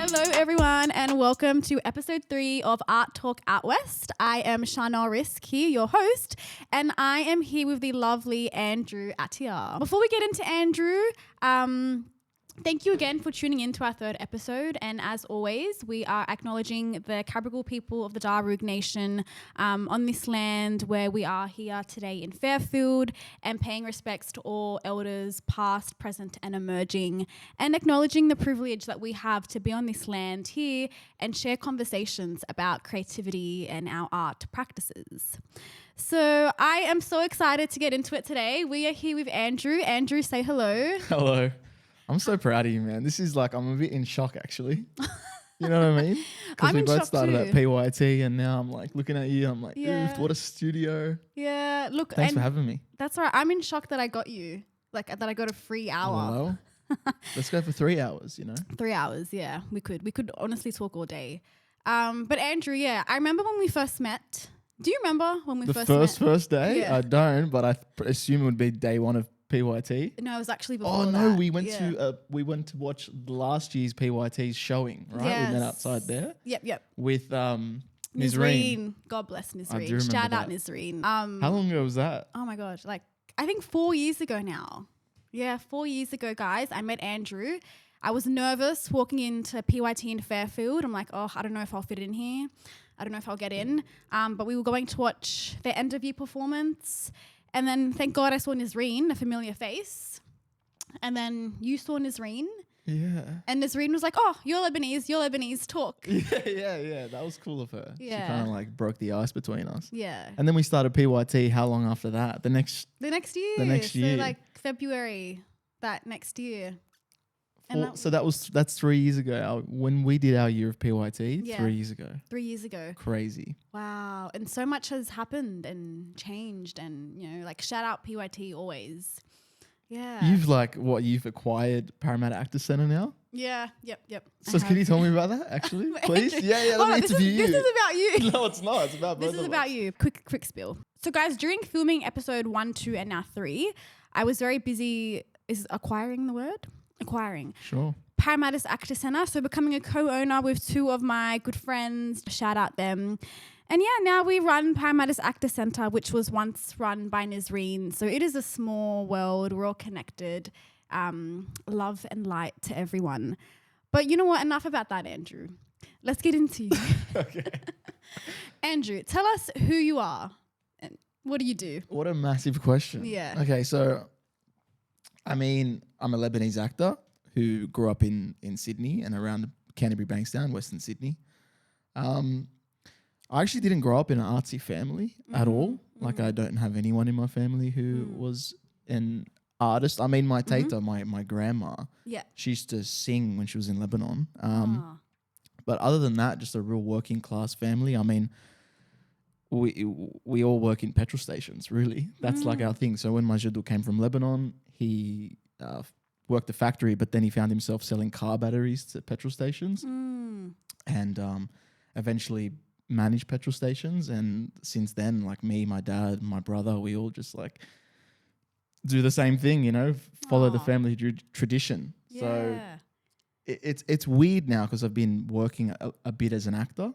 Hello, everyone, and welcome to episode 3 of Art Talk Out West. I am Charnel here, your host, and I am here with the lovely Andrew Attieh. Before we get into Andrew, thank you again for tuning in to our 3rd episode. And as always, we are acknowledging the Cabral people of the Darug Nation on this land where we are here today in Fairfield, and paying respects to all elders past, present and emerging, and acknowledging the privilege that we have to be on this land here and share conversations about creativity and our art practices. So I am so excited to get into it today. We are here with Andrew. Andrew, say hello. Hello. I'm so proud of you, man. This is like, I'm a bit in shock, actually. You know what I mean? Because we both started at PYT, and now I'm like looking at you. I'm like, oof, what a studio. Yeah, look. Thanks for having me. That's all right. I'm in shock that I got you, like that I got a free hour. Hello? Let's go for 3 hours, you know? 3 hours, yeah. We could honestly talk all day. But Andrew, yeah, I remember when we first met. Do you remember when we first met? The first day? Yeah. I don't, but I assume it would be day 1 of PYT. No, it was actually before Oh no, that. we went to watch last year's PYT's showing, right? Yes. We met outside there. Yep. With Nizreen. God bless Nizreen. I do remember Shout out that. Nizreen. How long ago was that? Oh my gosh, like I think 4 years ago now. Yeah, 4 years ago, guys. I met Andrew. I was nervous walking into PYT in Fairfield. I'm like, oh, I don't know if I'll fit in here. I don't know if I'll get in. But we were going to watch their end of year performance. And then thank God I saw Nizreen, a familiar face. And then you saw Nizreen. Yeah. And Nizreen was like, oh, you're Lebanese, talk. Yeah. That was cool of her. Yeah. She kind of like broke the ice between us. Yeah. And then we started PYT. How long after that? The next year. So like February that next year. So that's 3 years ago. When we did our year of PYT, 3 years ago. 3 years ago. Crazy. Wow. And so much has happened and changed, and, you know, like shout out PYT always. Yeah. You've acquired Parramatta Actors Centre now? Yeah. Yep. So can you tell me about that, actually, please? Yeah, let me interview you. This is about you. No, it's not. It's about both of us. This is about you. Quick spill. So guys, during filming episode 1, 2 and now 3, I was very busy. Is acquiring the word? Acquiring. Sure. Parramatta's Actor Centre, so becoming a co-owner with 2 of my good friends. Shout out them. And yeah, now we run Parramatta's Actor Centre, which was once run by Nizreen. So it is a small world. We're all connected. Love and light to everyone. But you know what? Enough about that, Andrew. Let's get into you. Okay. Andrew, tell us who you are and what do you do? What a massive question. Yeah. Okay, so I mean, I'm a Lebanese actor who grew up in Sydney and around Canterbury Bankstown, Western Sydney. I actually didn't grow up in an artsy family at all. Like I don't have anyone in my family who was an artist. I mean, my tata, my grandma, she used to sing when she was in Lebanon. But other than that, just a real working class family. I mean, we all work in petrol stations, really. That's like our thing. So when my jadou came from Lebanon, he worked a factory, but then he found himself selling car batteries to petrol stations and eventually managed petrol stations. And since then, like me, my dad, my brother, we all just like do the same thing, you know, follow the family tradition. Yeah. So it's weird now because I've been working a bit as an actor,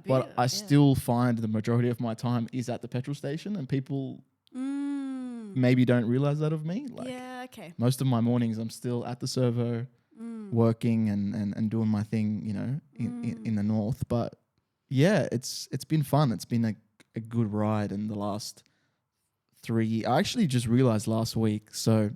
but I still find the majority of my time is at the petrol station, and people maybe don't realize that of me. Like most of my mornings I'm still at the servo working and doing my thing, you know, in the north. But yeah, it's been fun. It's been a good ride in the last 3 years. I actually just realized last week, so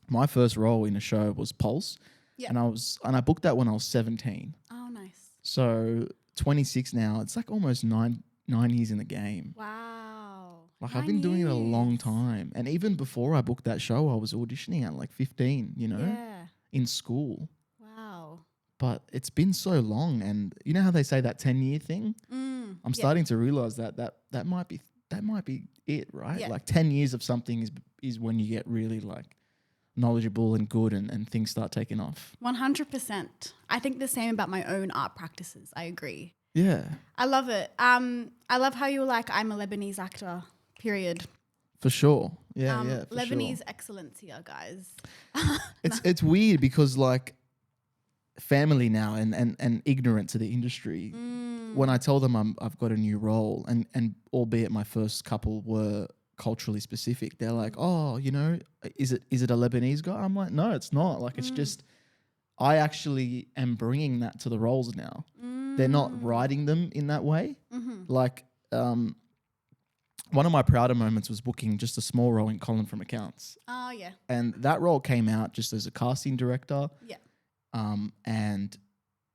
my first role in a show was Pulse. Yeah. And I booked that when I was 17. Oh, nice. So 26 now. It's like almost nine years in the game. Wow. Like I've been doing it a long time. And even before I booked that show, I was auditioning at like 15, you know, in school. Wow. But it's been so long. And you know how they say that 10-year thing? I'm starting to realize that might be it, right? Yeah. Like 10 years of something is when you get really like knowledgeable and good and things start taking off. 100%. I think the same about my own art practices. I agree. Yeah. I love it. I love how you're like, I'm a Lebanese actor, period. For sure. Yeah, for Lebanese sure. excellence here, guys. It's weird because like family now and ignorant to the industry. When I tell them I've got a new role, and albeit my first couple were culturally specific, they're like, oh, you know, is it a Lebanese guy? I'm like, no, it's not. Like, it's just, I actually am bringing that to the roles now. They're not writing them in that way. Like, one of my prouder moments was booking just a small role in Colin from Accounts. Oh, yeah. And that role came out just as a casting director. Yeah. And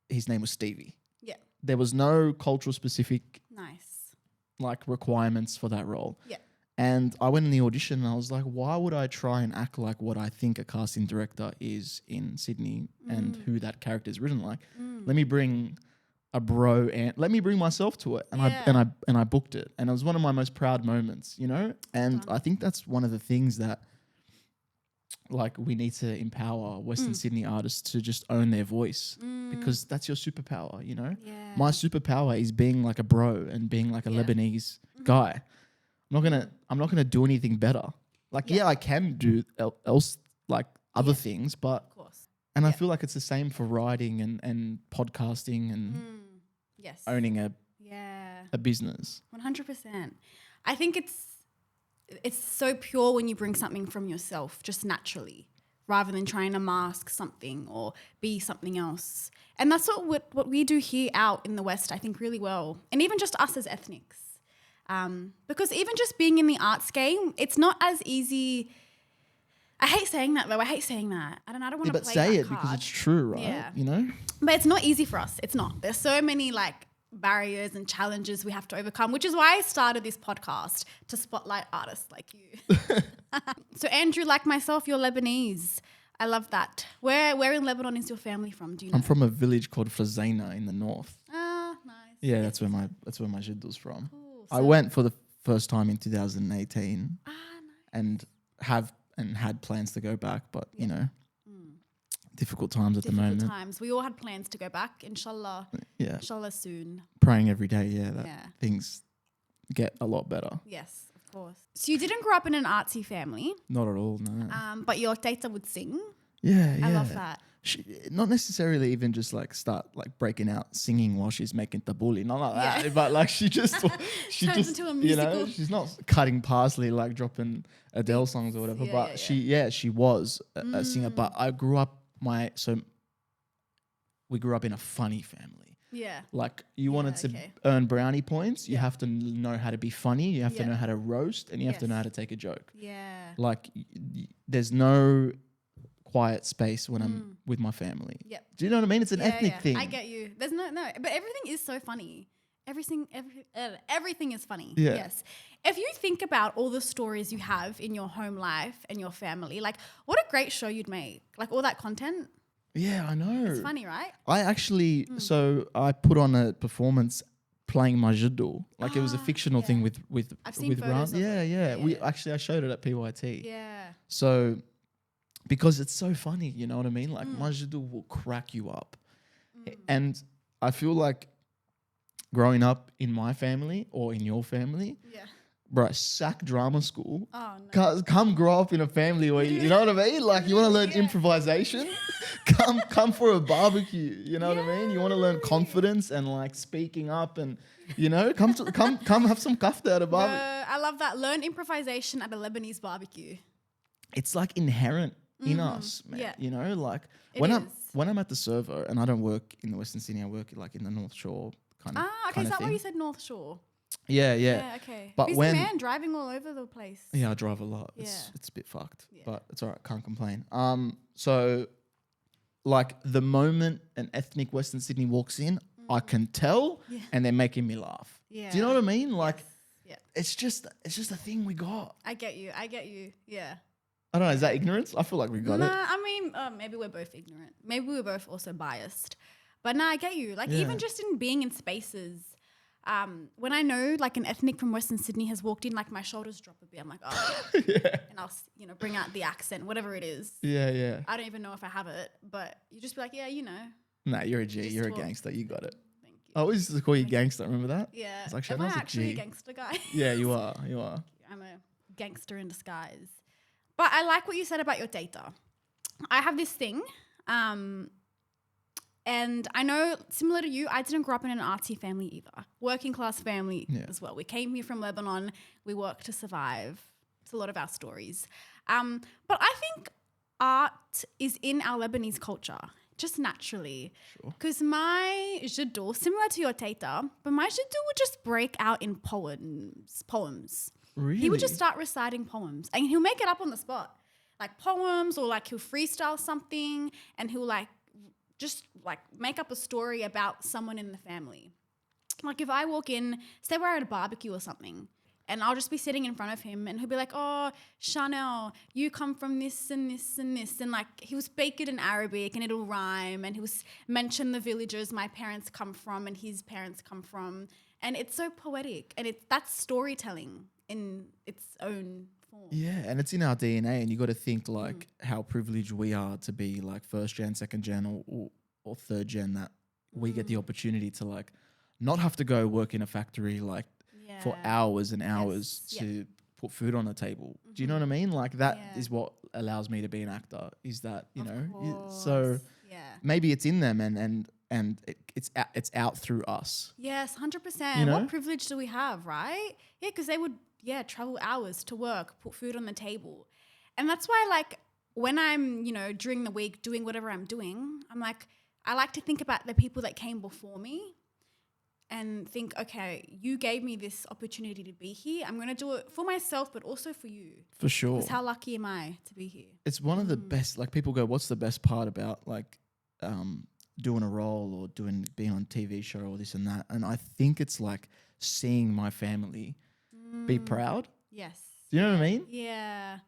his name was Stevie. Yeah. There was no cultural specific Nice. like requirements for that role. Yeah. And I went in the audition and I was like, why would I try and act like what I think a casting director is in Sydney and who that character is written like? Let me bring a bro and let me bring myself to it. And I booked it. And it was one of my most proud moments, you know? And I think that's one of the things that like we need to empower Western Sydney artists to just own their voice because that's your superpower, you know? Yeah. My superpower is being like a bro and being like a Lebanese guy. I'm not gonna do anything better. Like, I can do else like other things, but Of course. and I feel like it's the same for writing and podcasting and Yes. owning a business. 100%. I think it's so pure when you bring something from yourself just naturally rather than trying to mask something or be something else. And that's what we do here out in the West, I think, really well. And even just us as ethnics. Because even just being in the arts game, it's not as easy. I hate saying that though. I don't want to But play say that it card. because it's true, right? Yeah. You know? But it's not easy for us. It's not. There's so many like barriers and challenges we have to overcome, which is why I started this podcast to spotlight artists like you. So Andrew, like myself, you're Lebanese. I love that. Where in Lebanon is your family from? Do you know? I'm from a village called Frazena in the north. Ah, nice. Yeah, that's where my jiddu's from. Cool. I went for the first time in 2018 nice. and had plans to go back, but you know, difficult times at the moment. Times. We all had plans to go back. Inshallah. Yeah. Inshallah soon. Praying every day, that things get a lot better. Yes, of course. So you didn't grow up in an artsy family. Not at all, no. But your tata would sing. Yeah. I love that. She, not necessarily even just like start like breaking out singing while she's making tabbouleh, not like that, but like she just Turns into a you know, musical. she's not cutting parsley like dropping Adele songs or whatever, but she was a singer. But I grew up we grew up in a funny family. Yeah. Like you wanted to earn brownie points, you have to know how to be funny, you have to know how to roast, and you have to know how to take a joke. Yeah. Like there's no quiet space when I'm with my family. Yep. Do you know what I mean? It's an ethnic thing. I get you. There's no, but everything is so funny. Everything is funny. Yeah. Yes. If you think about all the stories you have in your home life and your family, like what a great show you'd make. Like all that content. Yeah, I know. It's funny, right? I actually, so I put on a performance playing my jiddu. Like it was a fictional thing with I've seen with photos Ram. of it. Yeah. I showed it at PYT. Yeah. So because it's so funny, you know what I mean? Like my jiddu will crack you up. And I feel like growing up in my family or in your family, bro, sack drama school. Oh, no. Come grow up in a family where you know what I mean? Like you want to learn improvisation, come for a barbecue. You know what I mean? You want to learn confidence and like speaking up and you know come have some kafta at a barbecue. I love that. Learn improvisation at a Lebanese barbecue. It's like inherent in us, man. Yeah. You know, like It when is. I'm at the servo and I don't work in the Western Sydney, I work like in the North Shore kind of. Okay. Is that why you said North Shore? Yeah. Yeah, okay. But Busy man driving all over the place. Yeah, I drive a lot. Yeah. It's a bit fucked, but it's all right. Can't complain. So like the moment an ethnic Western Sydney walks in, I can tell, and they're making me laugh. Yeah. Do you know what I mean? Like, Yes. it's just a thing we got. I get you. Yeah. I don't know. Is that ignorance? I feel like we got it. I mean, maybe we're both ignorant. Maybe we're both also biased. But I get you. Like even just in being in spaces, when I know like an ethnic from Western Sydney has walked in, like my shoulders drop a bit. I'm like, oh, and I'll bring out the accent, whatever it is. Yeah. I don't even know if I have it, but you just be like, Nah, you're a G. Just You're a talk. gangster. You got it. Thank you. I always used to call you gangster. Remember that? Yeah. It's like, Am I Charnel's a actually G. a gangster guy? Yeah, you are. You are. I'm a gangster in disguise. But I like what you said about your data. I have this thing. And I know, similar to you, I didn't grow up in an artsy family either. Working class family as well. We came here from Lebanon. We worked to survive. It's a lot of our stories. But I think art is in our Lebanese culture, just naturally. Because my jador, similar to your tata, but my jador would just break out in poems. Really? He would just start reciting poems. And he'll make it up on the spot. Like poems, or like he'll freestyle something, and he'll like just like make up a story about someone in the family. Like if I walk in, say we're at a barbecue or something, and I'll just be sitting in front of him, and he'll be like, oh, Charnel, you come from this and this and this. And like he'll speak it in Arabic and it'll rhyme, and he'll mention the villages my parents come from and his parents come from. And it's so poetic, and that's storytelling in its own form. Yeah, and it's in our DNA, and you got to think like how privileged we are to be like first gen, second gen, or third gen, that we get the opportunity to like not have to go work in a factory like for hours and hours to put food on the table. Do you know what I mean? Like that is what allows me to be an actor, is that, you know, so maybe it's in them, and it's out through us. Yes, 100%. You know? What privilege do we have, right? Yeah, because they would travel hours to work, put food on the table. And that's why, like, when I'm, you know, during the week doing whatever I'm doing, I'm like, I like to think about the people that came before me and think, okay, you gave me this opportunity to be here. I'm going to do it for myself, but also for you. For sure. Because how lucky am I to be here? It's one of the best, like people go, what's the best part about like doing a role or being on a TV show or this and that? And I think it's like seeing my family be proud. Yes. Do you know what I mean? Yeah.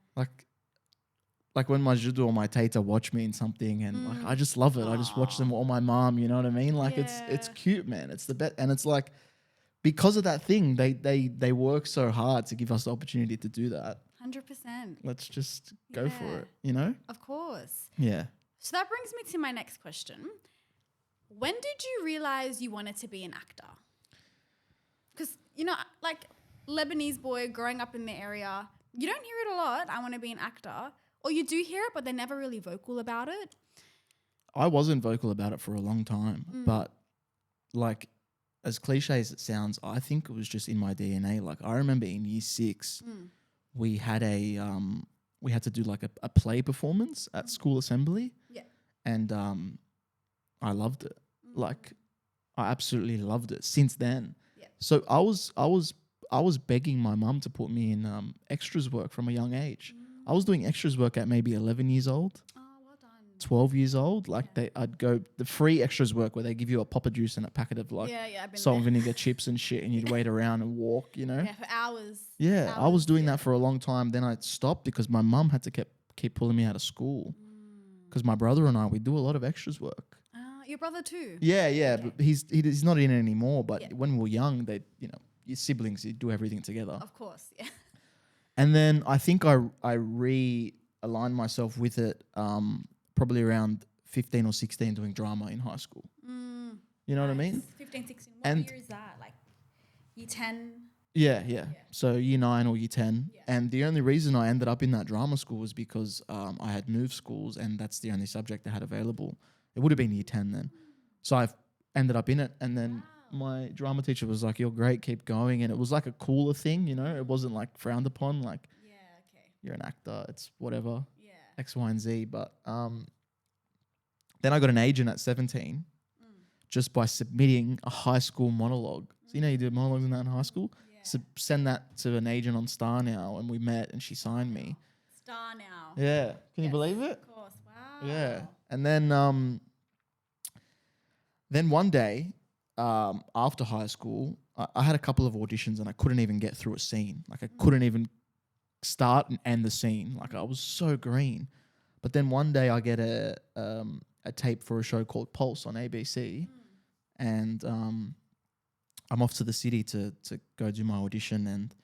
Like when my judo or my tata watch me in something, and like I just love it. I just watch them, or my mom, you know what I mean? Like it's cute, man. It's the best. And it's like, because of that thing, they work so hard to give us the opportunity to do that. 100%. Let's just go for it, you know? Of course. Yeah. So that brings me to my next question. When did you realize you wanted to be an actor? Because, you know, like Lebanese boy growing up in the area, you don't hear it a lot, I want to be an actor. Or you do hear it, but they're never really vocal about it. I wasn't vocal about it for a long time, but like as cliche as it sounds, I think it was just in my DNA. Like I remember in year 6, we had to do like a play performance at school assembly. Yeah. And I loved it. Like I absolutely loved it since then. Yeah. So I was begging my mum to put me in extras work from a young age. I was doing extras work at maybe 11 years old. Oh, well done. 12 years old. Like I'd go the free extras work where they give you a pop of juice and a packet of like salt and vinegar chips and shit, and you'd wait around and walk, you know? Yeah, for hours. Yeah, hours, I was doing that for a long time. Then I stopped because my mum had to keep pulling me out of school. Because my brother and I, we do a lot of extras work. Your brother too? Yeah, okay. But he's not in it anymore. But when we were young, they, you know, your siblings, you do everything together. Of course, yeah. And then I think I realigned myself with it probably around 15 or 16 doing drama in high school. You know what I mean? 15, 16. What year is that? Like year 10? Yeah. So year 9 or year 10. Yeah. And the only reason I ended up in that drama school was because I had moved schools, and that's the only subject I had available. It would have been year 10 then. So I ended up in it, and then my drama teacher was like, you're great, keep going. And it was like a cooler thing, you know? It wasn't like frowned upon, like you're an actor, it's whatever, X, Y, and Z. But then I got an agent at 17 just by submitting a high school monologue. So you know you did monologues in that in high school? So send that to an agent on Star Now, and we met and she signed me. Star Now. Yeah. Can you believe it? Of course. Wow. Yeah. And then one day, after high school, I had a couple of auditions and I couldn't even get through a scene. Like I couldn't even start and end the scene. Like I was so green. But then one day I get a tape for a show called Pulse on ABC, and I'm off to the city to go do my audition, and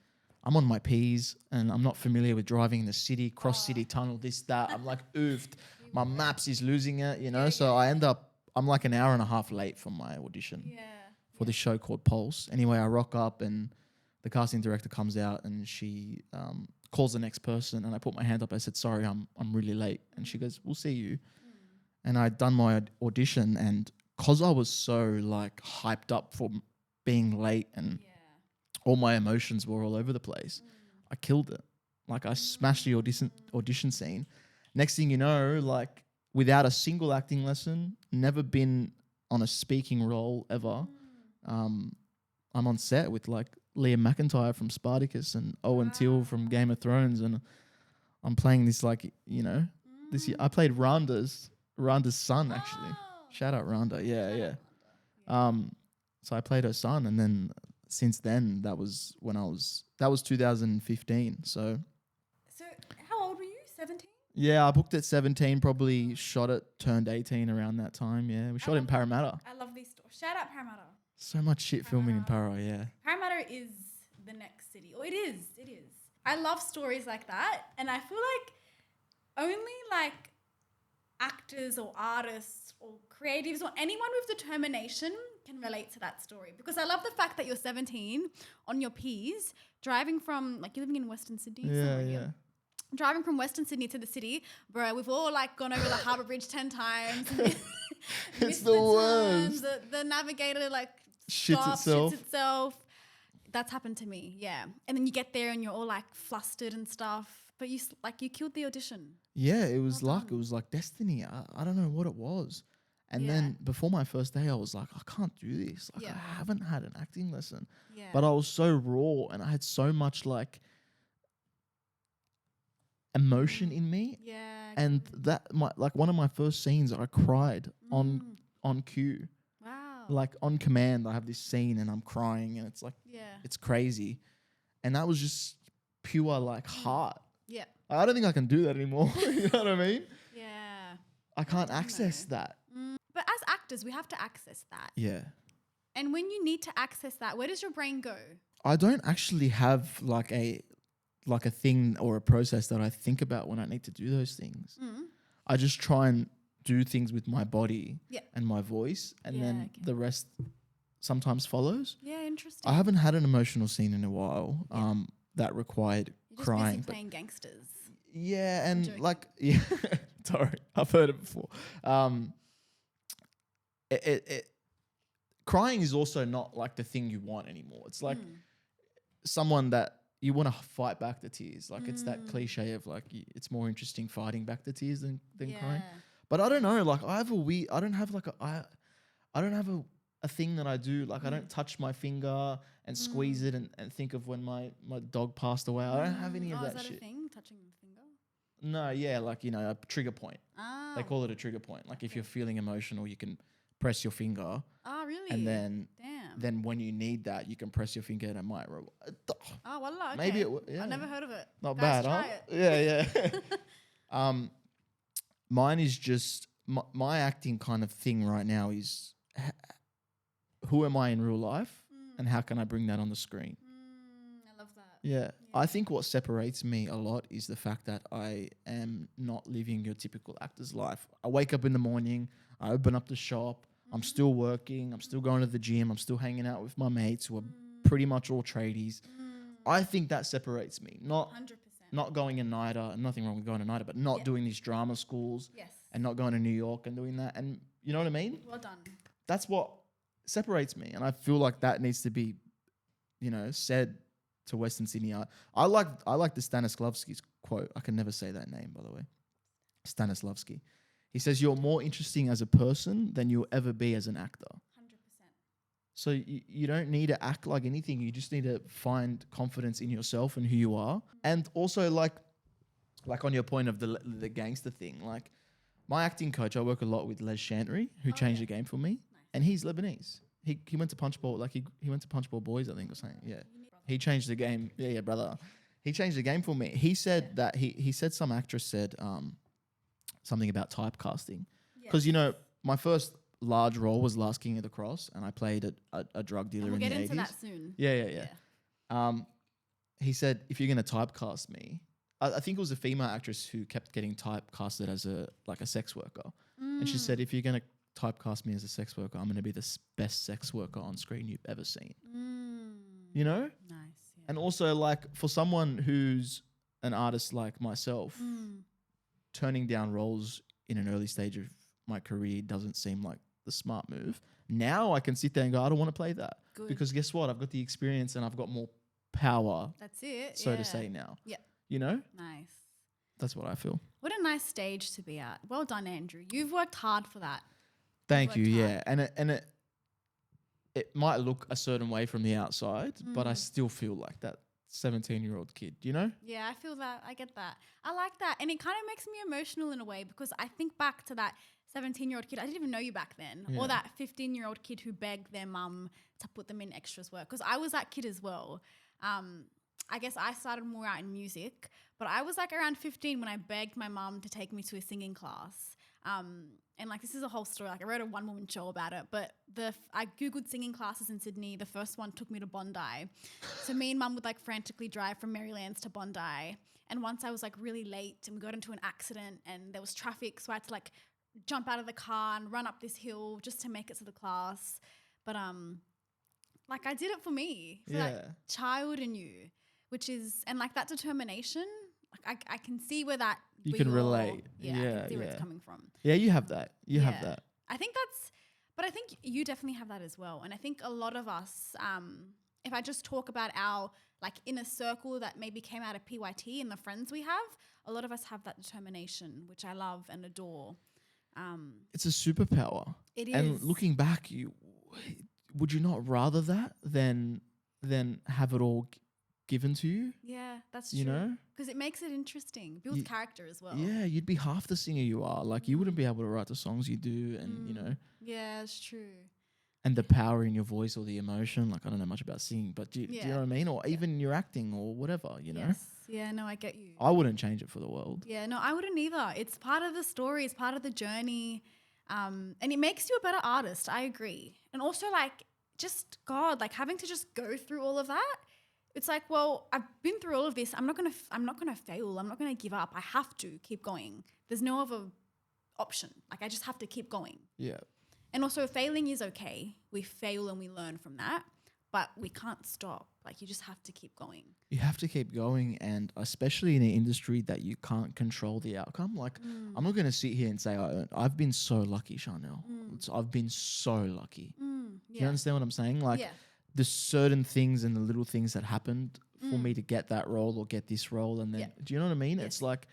I'm on my P's and I'm not familiar with driving in the city, cross city tunnel, this, that. I'm like oofed. My maps is losing it, you know? So I'm like an hour and a half late for my audition for this show called Pulse. Anyway, I rock up and the casting director comes out and she calls the next person, and I put my hand up. I said, sorry, I'm really late. And she goes, we'll see you. And I'd done my audition, and because I was so like hyped up for being late and all my emotions were all over the place, I killed it. Like I smashed the audition scene. Next thing you know, like without a single acting lesson, never been on a speaking role ever. I'm on set with like Liam McIntyre from Spartacus and Owen Teal from Game of Thrones, and I'm playing this like, you know, this year I played Randa's son actually. Shout out Randa, yeah. So I played her son, and then since then that was 2015. So how old were you? 17? Yeah, I booked at 17, probably shot it, turned 18 around that time. Yeah, we shot in Parramatta. I love these stories. Shout out Parramatta. So much shit filming in Parra, yeah. Parramatta is the next city. Oh, it is. I love stories like that, and I feel like only like actors or artists or creatives or anyone with determination can relate to that story, because I love the fact that you're 17 on your P's driving from, like, you're living in Western Sydney. Yeah. Driving from Western Sydney to the city, bro, we've all like gone over the Harbour Bridge 10 times. It's the worst. The navigator like shits itself. That's happened to me, yeah. And then you get there and you're all like flustered and stuff, but you killed the audition. Yeah, it was like destiny. I don't know what it was. And then before my first day, I was like, I can't do this. Like I haven't had an acting lesson. Yeah. But I was so raw and I had so much like emotion in me. Yeah. And one of my first scenes, I cried on cue. Wow. Like on command, I have this scene and I'm crying and it's like, it's crazy. And that was just pure like heart. Yeah. I don't think I can do that anymore. You know what I mean? Yeah. I can't access that. But as actors, we have to access that. Yeah. And when you need to access that, where does your brain go? I don't actually have like a thing or a process that I think about when I need to do those things. I just try and do things with my body and my voice, and then the rest sometimes follows. Yeah, interesting. I haven't had an emotional scene in a while that required You're crying. Just playing gangsters. Yeah, and like, yeah, sorry, I've heard it before. Crying is also not like the thing you want anymore. It's like someone that you want to fight back the tears. Like it's that cliche of like, it's more interesting fighting back the tears than crying. But I don't know, like I don't have a thing that I do. Like I don't touch my finger and squeeze it and think of when my dog passed away. I don't have any of that shit. Is that a thing, touching the finger? No, yeah, like, you know, a trigger point. They call it a trigger point. Like if you're feeling emotional, you can press your finger. Oh, really? And then when you need that, you can press your finger and it might... Oh, wallah, okay. Maybe I've never heard of it. Not Guys, bad, huh? Yeah. Mine is just... My acting kind of thing right now is who am I in real life and how can I bring that on the screen? I love that. Yeah. I think what separates me a lot is the fact that I am not living your typical actor's life. I wake up in the morning, I open up the shop, I'm still working, I'm still going to the gym, I'm still hanging out with my mates who are pretty much all tradies. I think that separates me. Not 100%. Not going a NIDA, nothing wrong with going to NIDA, but not doing these drama schools and not going to New York and doing that. And you know what I mean? Well done. That's what separates me. And I feel like that needs to be, you know, said to Western Sydney. I like the Stanislavski's quote. I can never say that name, by the way. Stanislavski. He says, you're more interesting as a person than you'll ever be as an actor. 100%. So you don't need to act like anything. You just need to find confidence in yourself and who you are. And also like on your point of the gangster thing, like my acting coach, I work a lot with Les Chantry, who changed the game for me. Nice. And he's Lebanese. He went to Punchbowl, like he went to Punchbowl Boys, I think, or something. Yeah. He changed the game. Yeah, brother. He changed the game for me. He said that he said some actress said something about typecasting. Because, you know, my first large role was Last King of the Cross, and I played a drug dealer in the 80s. We'll get into that soon. Yeah. He said, if you're going to typecast me, I think it was a female actress who kept getting typecasted as a sex worker. And she said, if you're going to typecast me as a sex worker, I'm going to be the best sex worker on screen you've ever seen. You know? Nice. Yeah. And also, like, for someone who's an artist like myself, turning down roles in an early stage of my career doesn't seem like the smart move. Now I can sit there and go, I don't want to play that. Good. Because guess what? I've got the experience and I've got more power. That's it. So to say now. Yeah. You know? Nice. That's what I feel. What a nice stage to be at. Well done, Andrew. You've worked hard for that. Thank you. Yeah. And it might look a certain way from the outside, but I still feel like that 17-year-old kid, you know? Yeah, I feel that. I get that. I like that. And it kind of makes me emotional in a way because I think back to that 17-year-old kid. I didn't even know you back then. Yeah. Or that 15-year-old kid who begged their mum to put them in extras work. Because I was that kid as well. I guess I started more out in music, but I was like around 15 when I begged my mum to take me to a singing class. And like, this is a whole story. Like I wrote a one-woman show about it, but I Googled singing classes in Sydney. The first one took me to Bondi. So me and mum would like frantically drive from Marylands to Bondi. And once I was like really late and we got into an accident and there was traffic. So I had to like jump out of the car and run up this hill just to make it to the class. But like I did it for me, for that child in you, which is, and like that determination, like I can see where that you can relate. I can see where it's coming from. Yeah, you have that. You have that. I think but I think you definitely have that as well. And I think a lot of us, if I just talk about our like inner circle that maybe came out of PYT and the friends we have, a lot of us have that determination, which I love and adore. It's a superpower. It is. And looking back, would you not rather that than have it all given to you? Yeah, that's true. You know? Because it makes it interesting. Builds character as well. Yeah, you'd be half the singer you are. Like you wouldn't be able to write the songs you do and, you know. Yeah, it's true. And the power in your voice or the emotion. Like I don't know much about singing, but do you know what I mean? Or even your acting or whatever, you know? Yes. Yeah, no, I get you. I wouldn't change it for the world. Yeah, no, I wouldn't either. It's part of the story. It's part of the journey. And it makes you a better artist. I agree. And also like just God, like having to just go through all of that. It's like, well, I've been through all of this. I'm not gonna fail. I'm not gonna give up. I have to keep going. There's no other option. Like I just have to keep going. Yeah. And also failing is okay. We fail and we learn from that, but we can't stop. Like you just have to keep going. You have to keep going, and especially in an industry that you can't control the outcome. Like I'm not going to sit here and say I've been so lucky, Charnel. I've been so lucky. Do you understand what I'm saying? Like the certain things and the little things that happened for me to get that role or get this role, and then do you know what I mean? Yes. It's like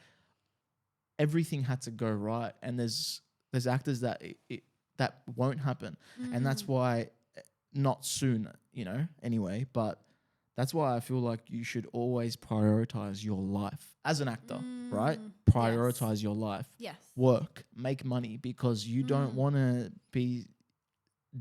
everything had to go right, and there's actors that that won't happen, and that's why not soon, you know. Anyway, but. That's why I feel like you should always prioritize your life as an actor, right? Prioritize your life. Yes. Work, make money, because you don't want to be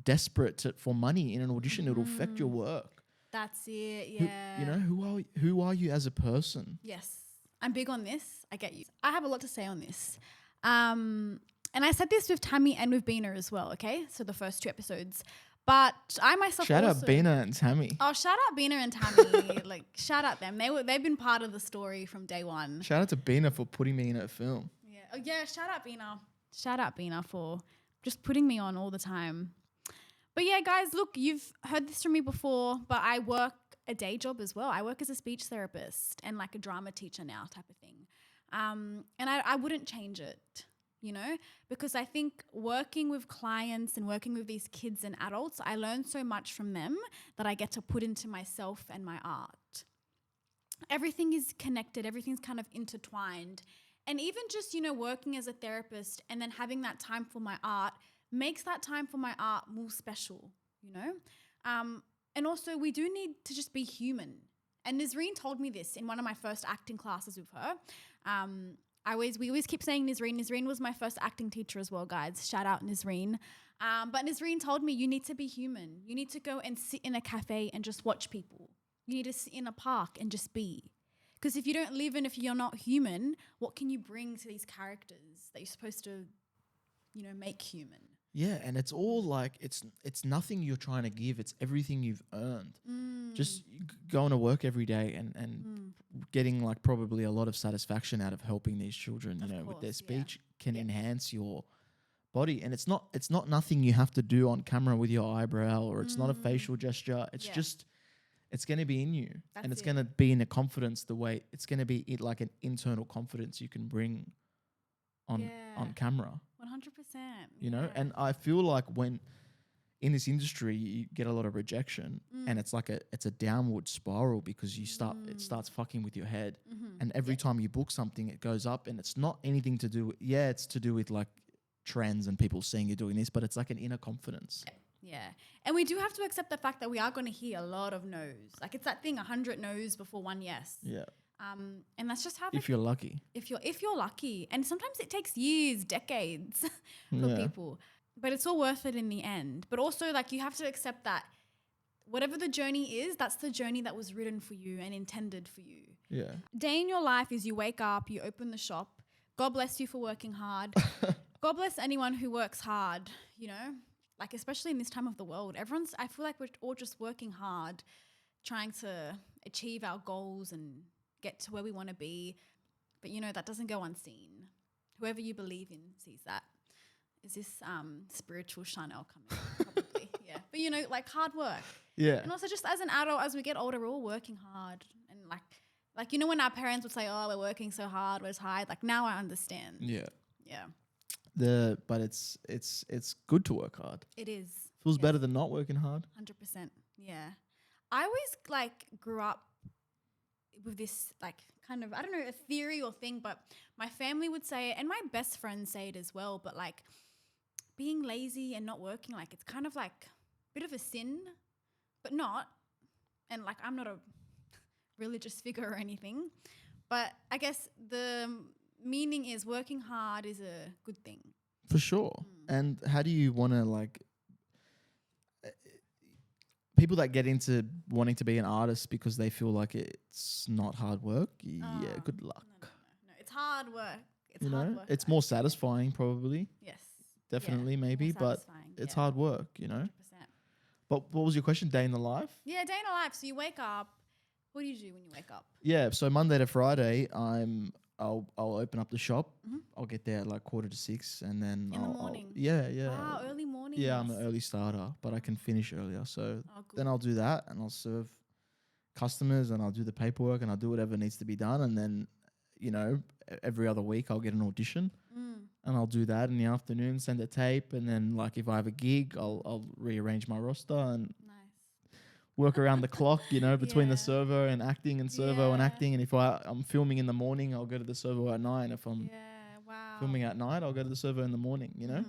desperate for money in an audition. It'll affect your work. That's it. Yeah. Who are you as a person? Yes. I'm big on this. I get you. I have a lot to say on this. And I said this with Tammy and with Bina as well, okay? So the first 2 episodes. But I myself shout out Bina and Tammy. Oh, shout out Bina and Tammy. Like shout out them. They've been part of the story from day one. Shout out to Bina for putting me in her film. Yeah. Oh yeah, shout out Bina. Shout out Bina for just putting me on all the time. But yeah, guys, look, you've heard this from me before, but I work a day job as well. I work as a speech therapist and like a drama teacher now type of thing. And I wouldn't change it. You know, because I think working with clients and working with these kids and adults, I learn so much from them that I get to put into myself and my art. Everything is connected. Everything's kind of intertwined. And even just, you know, working as a therapist and then having that time for my art makes that time for my art more special, you know. And also we do need to just be human. And Nazreen told me this in one of my first acting classes with her. We always keep saying Nazreen. Nazreen was my first acting teacher as well, guys. Shout out Nazreen. But Nazreen told me you need to be human. You need to go and sit in a cafe and just watch people. You need to sit in a park and just be. Because if you don't live and if you're not human, what can you bring to these characters that you're supposed to, you know, make human? Yeah, and it's all like, it's nothing you're trying to give. It's everything you've earned. Just going to work every day and getting like probably a lot of satisfaction out of helping these children, you know, with their speech can enhance your body. And it's not nothing you have to do on camera with your eyebrow, or it's not a facial gesture. It's just, it's going to be in you. And it's going to be in a confidence the way, it's going to be like an internal confidence you can bring on camera. 100%. You know, and I feel like when in this industry you get a lot of rejection and it's like it's a downward spiral because it starts fucking with your head. And every time you book something, it goes up, and it's not anything to do with, it's to do with like trends and people seeing you doing this, but it's like an inner confidence. Yeah. And we do have to accept the fact that we are going to hear a lot of no's. Like it's that thing, 100 no's before one yes. Yeah. And that's just how if you're lucky. If you're lucky. And sometimes it takes years, decades for people. But it's all worth it in the end. But also, like, you have to accept that whatever the journey is, that's the journey that was written for you and intended for you. Yeah. Day in your life is you wake up, you open the shop. God bless you for working hard. God bless anyone who works hard, you know, like especially in this time of the world. I feel like we're all just working hard, trying to achieve our goals and get to where we want to be. But, you know, that doesn't go unseen. Whoever you believe in sees that. Is this spiritual Charnel coming? Probably, yeah. But, you know, like hard work. Yeah. And also just as an adult, as we get older, we're all working hard. And like you know when our parents would say, oh, we're working so hard, we're tired. Like now I understand. Yeah. Yeah. But it's good to work hard. It is. Feels better than not working hard. 100%. Yeah. I always like grew up with this like kind of, I don't know, a theory or thing, but my family would say it and my best friends say it as well, but like being lazy and not working, like it's kind of like a bit of a sin, but not. And like I'm not a religious figure or anything, but I guess the meaning is working hard is a good thing. For sure. And how do you want to like people that get into wanting to be an artist because they feel like it's not hard work? Yeah, good luck. No. It's hard work. It's you hard know, work. it's more satisfying probably. Yes. Definitely, maybe, but it's hard work, you know. 100%. But what was your question? Day in the life? Yeah, day in the life. So you wake up. What do you do when you wake up? Yeah, so Monday to Friday, I'll open up the shop. I'll get there at like 5:45, and then In the morning. Yeah. Wow, early morning. Yeah, I'm an early starter, but I can finish earlier. So then I'll do that, and I'll serve customers, and I'll do the paperwork, and I'll do whatever needs to be done, and then, you know, every other week I'll get an audition, and I'll do that in the afternoon, send a tape, and then like if I have a gig, I'll rearrange my roster and work around the clock, you know, between the servo and acting and servo and acting. And if I'm filming in the morning, I'll go to the servo at night. If I'm filming at night, I'll go to the servo in the morning, you know.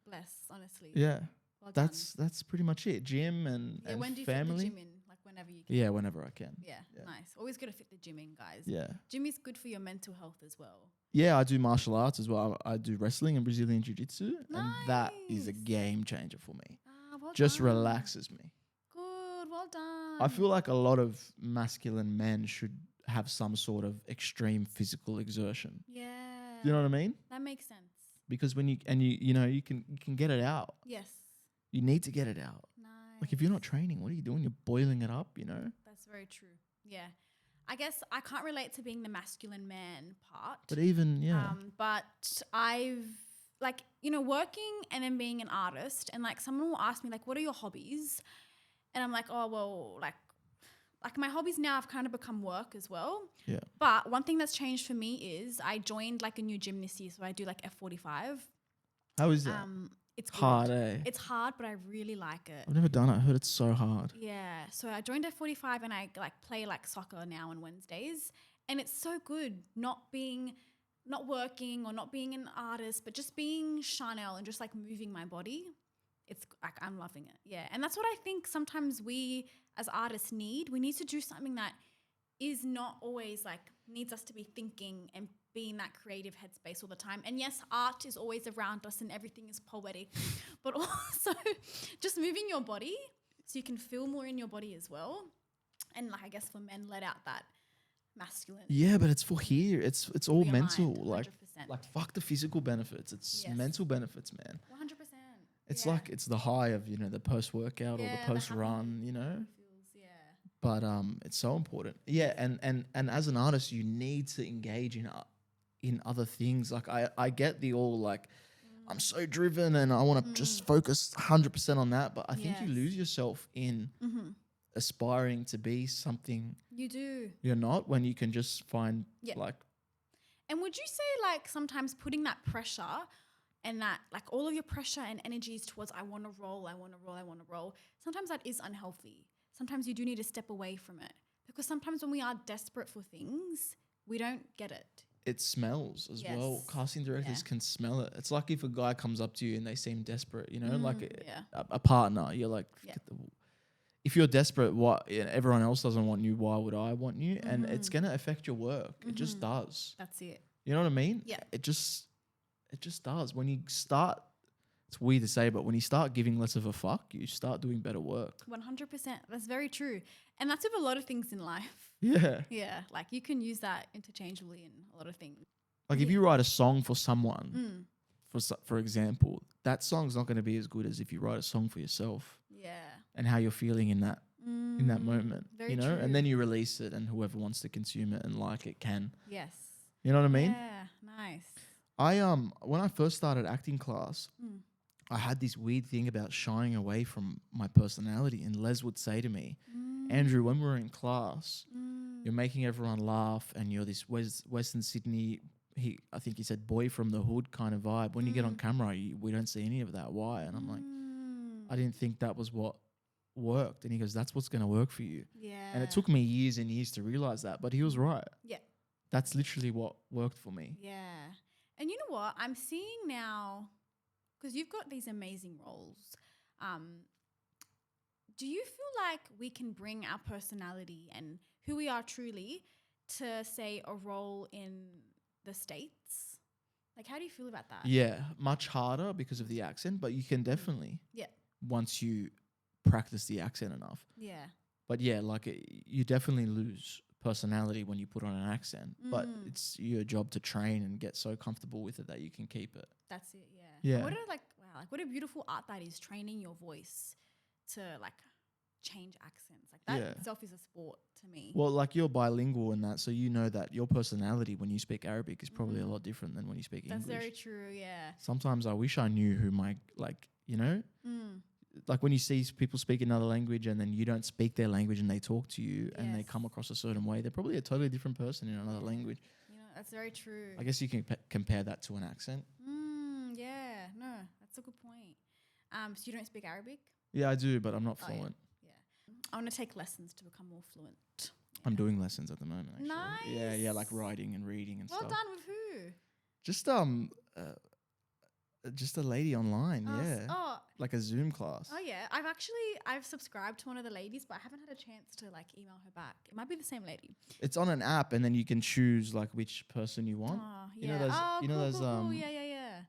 Bless, honestly. Yeah. Well, that's pretty much it. Gym and when do you family. fit the gym in? Like whenever you can. Yeah, whenever I can. Yeah, nice. Always got to fit the gym in, guys. Yeah. Gym is good for your mental health as well. Yeah, I do martial arts as well. I do wrestling and Brazilian jiu-jitsu, and that is a game changer for me. Well just done. relaxes me. Good, well done. I feel like a lot of masculine men should have some sort of extreme physical exertion. Yeah. Do you know what I mean? That makes sense. Because when you know you can get it out. Yes. You need to get it out. Nice. Like if you're not training, what are you doing? You're boiling it up, you know? That's very true. Yeah. I guess I can't relate to being the masculine man part. But even, but I've like, you know, working and then being an artist, and like someone will ask me like, what are your hobbies? And I'm like, oh, well, like my hobbies now have kind of become work as well. Yeah. But one thing that's changed for me is I joined like a new gym this year. So I do like F45. How is that? It's hard, good. It's hard, but I really like it. I've never done it. I heard it's so hard. Yeah. So I joined F45 and I like play like soccer now on Wednesdays. And it's so good not working or not being an artist, but just being Charnel and just like moving my body. It's like I'm loving it. Yeah. And that's what I think sometimes we as artists need. We need to do something that is not always like needs us to be thinking and be in that creative headspace all the time. And yes, art is always around us and everything is poetic, but also just moving your body so you can feel more in your body as well. And like I guess for men, let out that masculine. Yeah, but it's for here. It's all mental. Mind, like fuck the physical benefits. It's mental benefits, man. 100%. It's like it's the high of, you know, the post workout or the post run, you know. But it's so important. Yeah, and as an artist, you need to engage in other things. Like I get the all like I'm so driven and I want to just focus 100% on that. But I think you lose yourself in aspiring to be something you do. You're not when you can just find like. And would you say like sometimes putting that pressure and that like all of your pressure and energy is towards I want to roll, I want to roll, I want to roll. Sometimes that is unhealthy. Sometimes you do need to step away from it, because sometimes when we are desperate for things, we don't get it. It smells as well. Casting directors can smell it. It's like if a guy comes up to you and they seem desperate, you know, like a partner, you're like, if you're desperate, everyone else doesn't want you, why would I want you? And it's going to affect your work. It just does. That's it. You know what I mean? Yeah. It just does. When you start, it's weird to say, but when you start giving less of a fuck, you start doing better work. 100%. That's very true. And that's with a lot of things in life. Yeah. Yeah. Like you can use that interchangeably in a lot of things. Like if you write a song for someone, for example, that song's not going to be as good as if you write a song for yourself. Yeah. And how you're feeling in that moment. Very you know? true. And then you release it and whoever wants to consume it and like it can. Yes. You know what I mean? Yeah. Nice. When I first started acting class, I had this weird thing about shying away from my personality. And Les would say to me, Andrew, when we're in class, you're making everyone laugh and you're this Western Sydney, I think he said boy from the hood kind of vibe. When you get on camera, we don't see any of that. Why? And I'm like, I didn't think that was what worked. And he goes, that's what's going to work for you. Yeah. And it took me years and years to realize that. But he was right. Yeah. That's literally what worked for me. Yeah. And you know what? I'm seeing now, because you've got these amazing roles. Do you feel like we can bring our personality and who we are truly to, say, a role in the States? Like, how do you feel about that? Yeah, much harder because of the accent, but you can definitely. Yeah. Once you practice the accent enough. Yeah. But yeah, like you definitely lose personality when you put on an accent, but it's your job to train and get so comfortable with it that you can keep it. That's it. Yeah. Yeah. What a beautiful art that is, training your voice to like change accents. Like that itself is a sport to me. Well, like you're bilingual in that, so you know that your personality when you speak Arabic is probably a lot different than when you speak English. That's very true. Yeah. Sometimes I wish I knew who my like when you see people speak another language and then you don't speak their language and they talk to you and they come across a certain way, they're probably a totally different person in another language. You know, that's very true. I guess you can compare that to an accent. Yeah, no, that's a good point. So you don't speak Arabic? Yeah, I do, but I'm not fluent. Yeah. I want to take lessons to become more fluent. Yeah. I'm doing lessons at the moment, actually. Nice. Yeah, like writing and reading and well stuff. Well done with who? Just a lady online, Oh. Like a Zoom class. Oh yeah, I've subscribed to one of the ladies, but I haven't had a chance to like email her back. It might be the same lady. It's on an app, and then you can choose like which person you want. Oh, yeah. You know those. Cool. Yeah.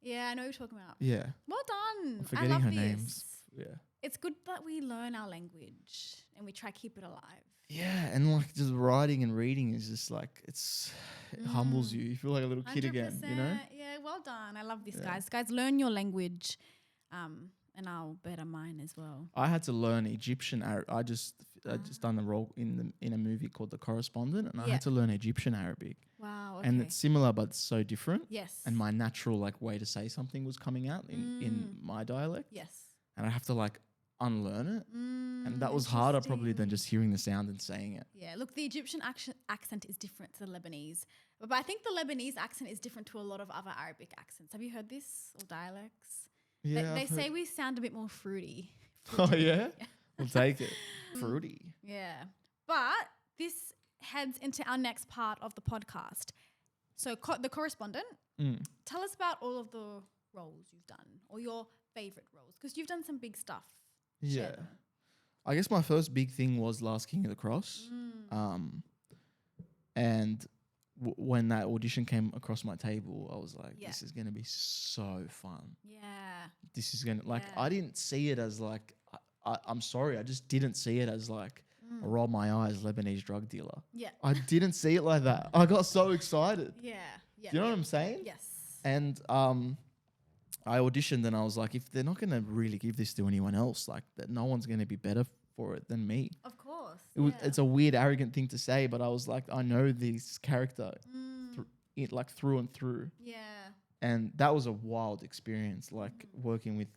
Yeah, I know what you're talking about. Yeah. Well done. I'm forgetting her names. Yeah. It's good that we learn our language and we try to keep it alive. Yeah, and like just writing and reading is just like it humbles you. You feel like a little kid again, you know? Yeah, well done. I love this, guys. Guys, learn your language, and I'll better mine as well. I had to learn Egyptian. I just done the role in a movie called The Correspondent, and I had to learn Egyptian Arabic. Wow. Okay. And it's similar, but so different. Yes. And my natural like way to say something was coming out in my dialect. Yes. And I have to like unlearn it. And that was harder probably than just hearing the sound and saying it. Yeah, look, the Egyptian accent is different to the Lebanese. But I think the Lebanese accent is different to a lot of other Arabic accents. Have you heard this, or dialects? Yeah, They say we sound a bit more fruity. Oh, yeah? We'll take it. Fruity. Yeah. But this heads into our next part of the podcast. So The Correspondent, tell us about all of the roles you've done, or your favourite roles, because you've done some big stuff. Yeah. I guess my first big thing was Last King of the Cross. And when that audition came across my table, I was like, this is going to be so fun. Yeah. This is going to, I didn't see it as like, I'm sorry, I just didn't see it as like a roll my eyes Lebanese drug dealer. Yeah. I didn't see it like that. I got so excited. Yeah. Do you know what I'm saying? Yes. And I auditioned and I was like, if they're not going to really give this to anyone else, like that, no one's going to be better for it than me. Of course. It's a weird, arrogant thing to say, but I was like, I know this character through and through. Yeah. And that was a wild experience, like working with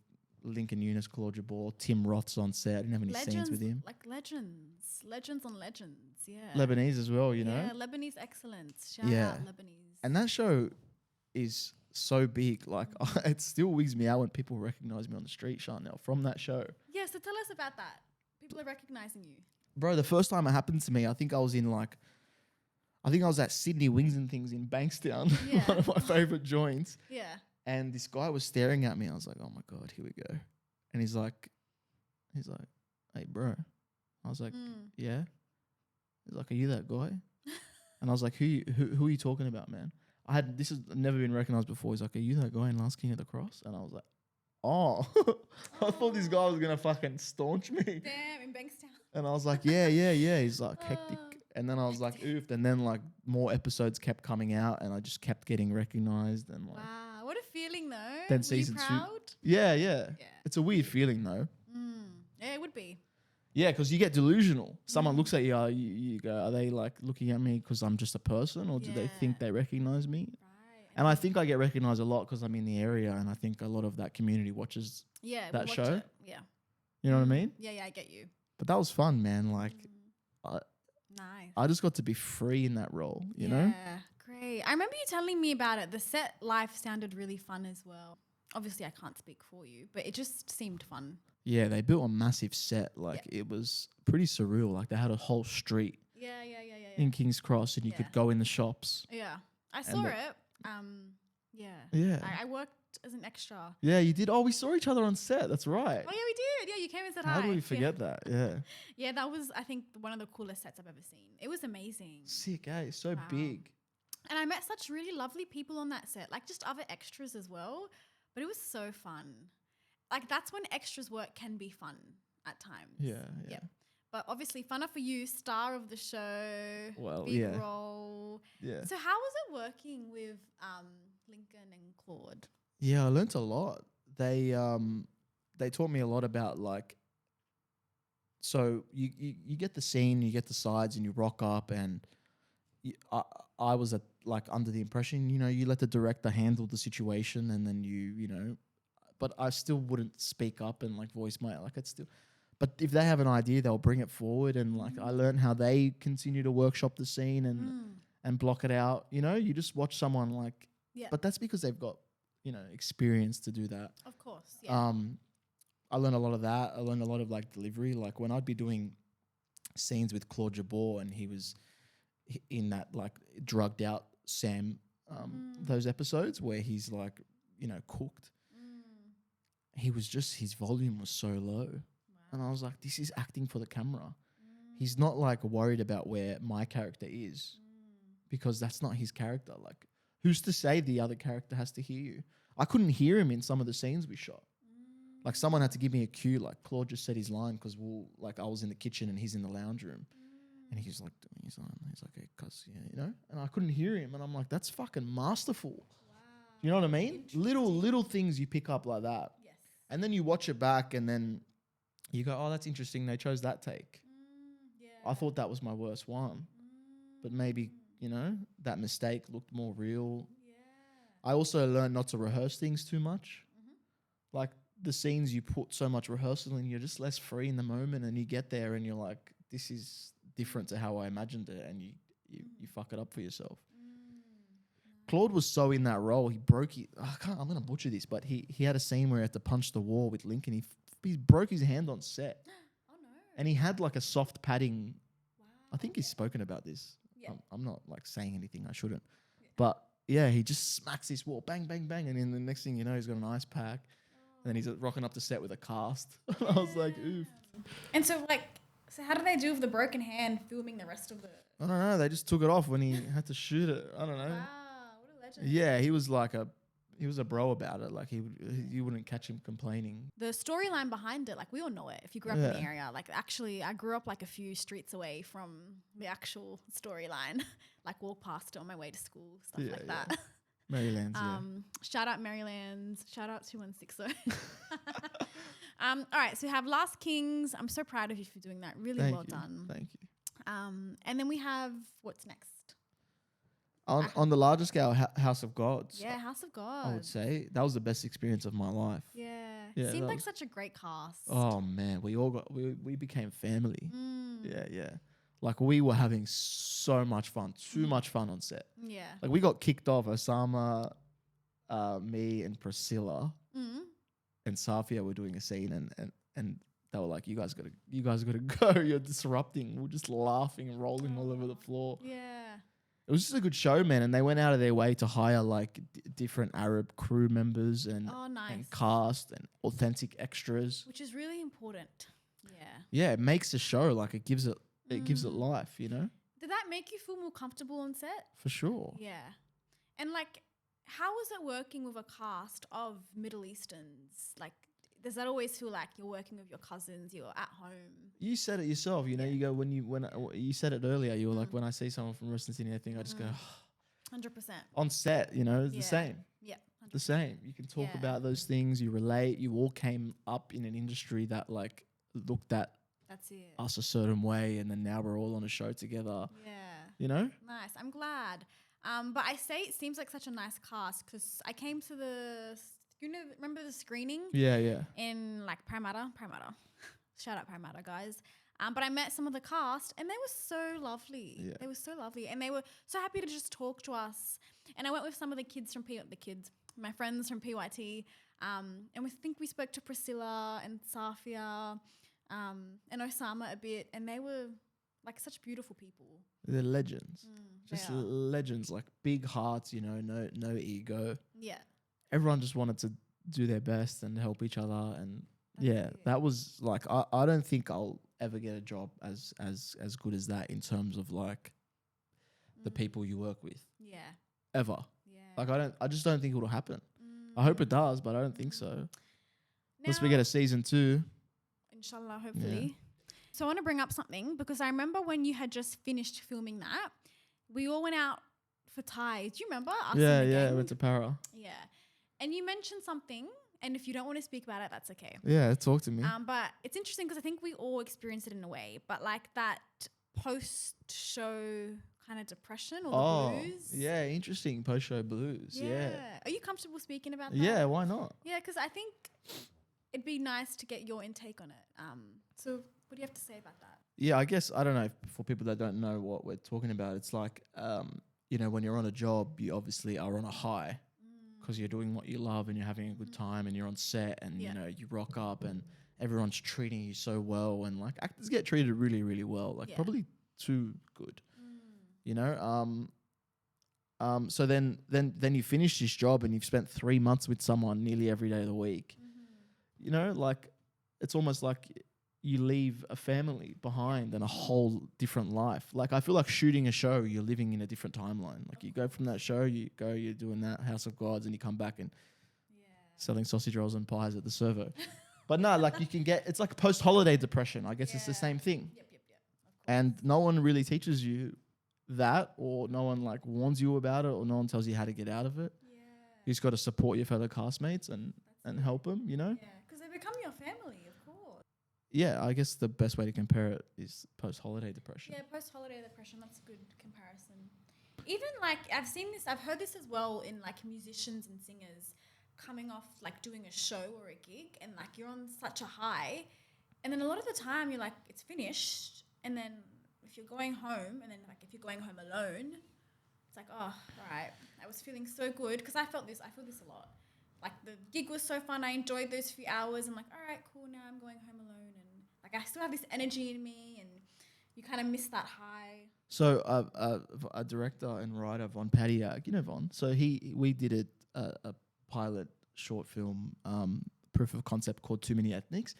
Lincoln Eunice, Claude Jabor, Tim Roth's on set. I didn't have any scenes with him. Like legends on legends. Yeah. Lebanese as well, you know? Yeah, Lebanese excellence. Shout out Lebanese. And that show is so big. Like it still wigs me out when people recognize me on the street, Charnel, from that show. Yeah, so tell us about that. People are recognizing you. Bro, the first time it happened to me, I think I was at Sydney Wings and Things in Bankstown, Yeah. one of my favorite joints. Yeah. And this guy was staring at me. I was like, oh my God, here we go. And he's like, hey, bro. I was like, yeah. He's like, are you that guy? And I was like, who are you talking about, man? This has never been recognized before. He's like, are you that guy in Last King of the Cross? And I was like, oh. I thought this guy was going to fucking staunch me. Damn, in Bankstown. And I was like, yeah. He's like, hectic. And then I was like, oof. And then like more episodes kept coming out and I just kept getting recognized. And like, wow, what a feeling though. Then Were season you 2. proud? Yeah. It's a weird feeling though. Yeah, it would be. Yeah, because you get delusional. Someone looks at you, you go, are they like looking at me because I'm just a person or do they think they recognize me? Right. And I think I get recognized a lot because I'm in the area and I think a lot of that community watches Yeah, that we watch show. it. Yeah. You know what I mean? Yeah, I get you. But that was fun, man. Like, Nice. I just got to be free in that role, you know? Yeah, great. I remember you telling me about it. The set life sounded really fun as well. Obviously, I can't speak for you, but it just seemed fun. Yeah, they built a massive set. Like, it was pretty surreal. Like, they had a whole street Yeah. in King's Cross and you could go in the shops. Yeah, I saw it. Yeah. Yeah. I worked as an extra. Yeah, you did. Oh, we saw each other on set. That's right. Oh yeah, we did. Yeah, you came and said hi. How do we forget that? Yeah. Yeah, that was, I think, one of the coolest sets I've ever seen. It was amazing. Sick, eh? So big. And I met such really lovely people on that set, like just other extras as well. But it was so fun. Like that's when extras work can be fun at times. Yeah. But obviously, funner for you, star of the show, Well, big yeah. role. Yeah. So how was it working with Lincoln and Claude? Yeah, I learnt a lot. They taught me a lot about like, so you get the scene, you get the sides, and you rock up, and I was under the impression, you let the director handle the situation, and then but I still wouldn't speak up and like voice it's still. But if they have an idea, they'll bring it forward, and like I learned how they continue to workshop the scene and block it out. You just watch someone like, but that's because they've got experience to do that. Of course, yeah. I learned a lot of that. I learned a lot of like delivery. Like when I'd be doing scenes with Claude Jabor and he was in that like drugged out Sam, those episodes where he's like, cooked. He was his volume was so low. Wow. And I was like, this is acting for the camera. He's not like worried about where my character is because that's not his character. Like who's to say the other character has to hear you? I couldn't hear him in some of the scenes we shot. Like someone had to give me a cue, like Claude just said his line because I was in the kitchen and he's in the lounge room. And he's like doing his line. He's like, hey, cuz, and I couldn't hear him. And I'm like, that's fucking masterful. Wow. You know what I mean? Little things you pick up like that. Yes. And then you watch it back and then you go, oh, that's interesting. They chose that take. Yeah. I thought that was my worst one. But maybe, that mistake looked more real. Yeah. I also learned not to rehearse things too much. Like the scenes you put so much rehearsal in, you're just less free in the moment and you get there and you're like, this is different to how I imagined it, and you fuck it up for yourself. Claude was so in that role, he broke I'm going to butcher this, but he had a scene where he had to punch the wall with Lincoln. He broke his hand on set. Oh no. And he had like a soft padding. Wow. I think he's spoken about this. Yeah. I'm not like saying anything I shouldn't. Yeah. But yeah, he just smacks this wall, bang, bang, bang. And then the next thing you know, he's got an ice pack. And then he's rocking up the set with a cast. I was like, oof. And so how do they do with the broken hand filming the rest of the... I don't know. They just took it off when he had to shoot it. I don't know. Wow, what a legend. Yeah, he was a bro about it. Like you wouldn't catch him complaining. The storyline behind it, like we all know it. If you grew up in the area, like actually I grew up like a few streets away from the actual storyline. Like walk past it on my way to school, stuff like that. Maryland's, Shout out Maryland's. Shout out 2160. All right, so we have Last Kings. I'm so proud of you for doing that. Really well done. Thank you. And then we have, what's next? On the larger scale, House of Gods. Yeah, House of Gods. I would say that was the best experience of my life. Yeah. Yeah, Seemed like such a great cast. Oh man, we became family. Yeah. Like we were having so much fun, too much fun on set. Yeah. Like we got kicked off. Osama, me and Priscilla and Safia were doing a scene, and they were like, you guys gotta go. You're disrupting. We're just laughing and rolling all over the floor. Yeah. It was just a good show, man. And they went out of their way to hire like different Arab crew members and cast and authentic extras, which is really important. Yeah. Yeah, it makes the show like it gives it life, you know? Did that make you feel more comfortable on set? For sure. Yeah. And like, how was it working with a cast of Middle Easterns? Like, does that always feel like you're working with your cousins, you're at home? You said it yourself, you know, you go when you said it earlier, you were like, when I see someone from Western Sydney, I think I just go 100%. On set, you know, it's the same. Yeah. 100%. The same. You can talk about those things, you relate, you all came up in an industry that like looked at us a certain way, and then now we're all on a show together. Yeah. You know? Nice. I'm glad. But I say it seems like such a nice cast because I came to remember the screening? Yeah. In like Parramatta. Shout out Parramatta, guys. But I met some of the cast and they were so lovely. Yeah. They were so lovely and they were so happy to just talk to us. And I went with some of the kids from my friends from PYT. And we spoke to Priscilla and Safia and Osama a bit, and they were like such beautiful people. They're legends. Just legends, like big hearts, you know, no ego. Yeah. Everyone just wanted to do their best and help each other, and that was like I don't think I'll ever get a job as good as that in terms of like the people you work with. Yeah. Ever. Yeah. Like I just don't think it'll happen. I hope it does, but I don't think so. Unless we get a season 2. Inshallah, hopefully. Yeah. So I want to bring up something because I remember when you had just finished filming that, we all went out for Thai. Do you remember? I went to Para. Yeah. And you mentioned something, and if you don't want to speak about it, that's okay. Yeah, talk to me. But it's interesting because I think we all experience it in a way, but like that post-show kind of depression or the blues. Yeah, interesting. Post-show blues. Yeah. Are you comfortable speaking about that? Yeah, why not? Yeah, because I think it'd be nice to get your intake on it. So what do you have to say about that? Yeah, I guess, I don't know, for people that don't know what we're talking about, it's like, you know, when you're on a job, you obviously are on a high because you're doing what you love and you're having a good time and you're on set and, you know, you rock up and everyone's treating you so well, and like actors get treated really, really well, like probably too good, you know? So then you finish this job and you've spent 3 months with someone nearly every day of the week. You know, like it's almost like you leave a family behind and a whole different life. Like I feel like shooting a show, you're living in a different timeline. Like you go from that show, you're doing that House of Gods, and you come back and selling sausage rolls and pies at the servo. But no, like you can it's like post-holiday depression. I guess it's the same thing. Yep. And no one really teaches you that, or no one like warns you about it, or no one tells you how to get out of it. Yeah. You just got to support your fellow castmates and help them, you know? Yeah, because they become your family, of course. Yeah, I guess the best way to compare it is post-holiday depression. Yeah, post-holiday depression, that's a good comparison. Even like, I've heard this as well in like musicians and singers coming off like doing a show or a gig, and like you're on such a high, and then a lot of the time you're like, it's finished, and then if you're going home, and then like if you're going home alone, it's like, oh, all right, I was feeling so good, because I feel this a lot. Like the gig was so fun, I enjoyed those few hours. I'm like, all right, cool, now I'm going home alone, and like I still have this energy in me, and you kind of miss that high. So a director and writer, Von Padiak, you know Von. So we did a pilot short film proof of concept called Too Many Ethnics,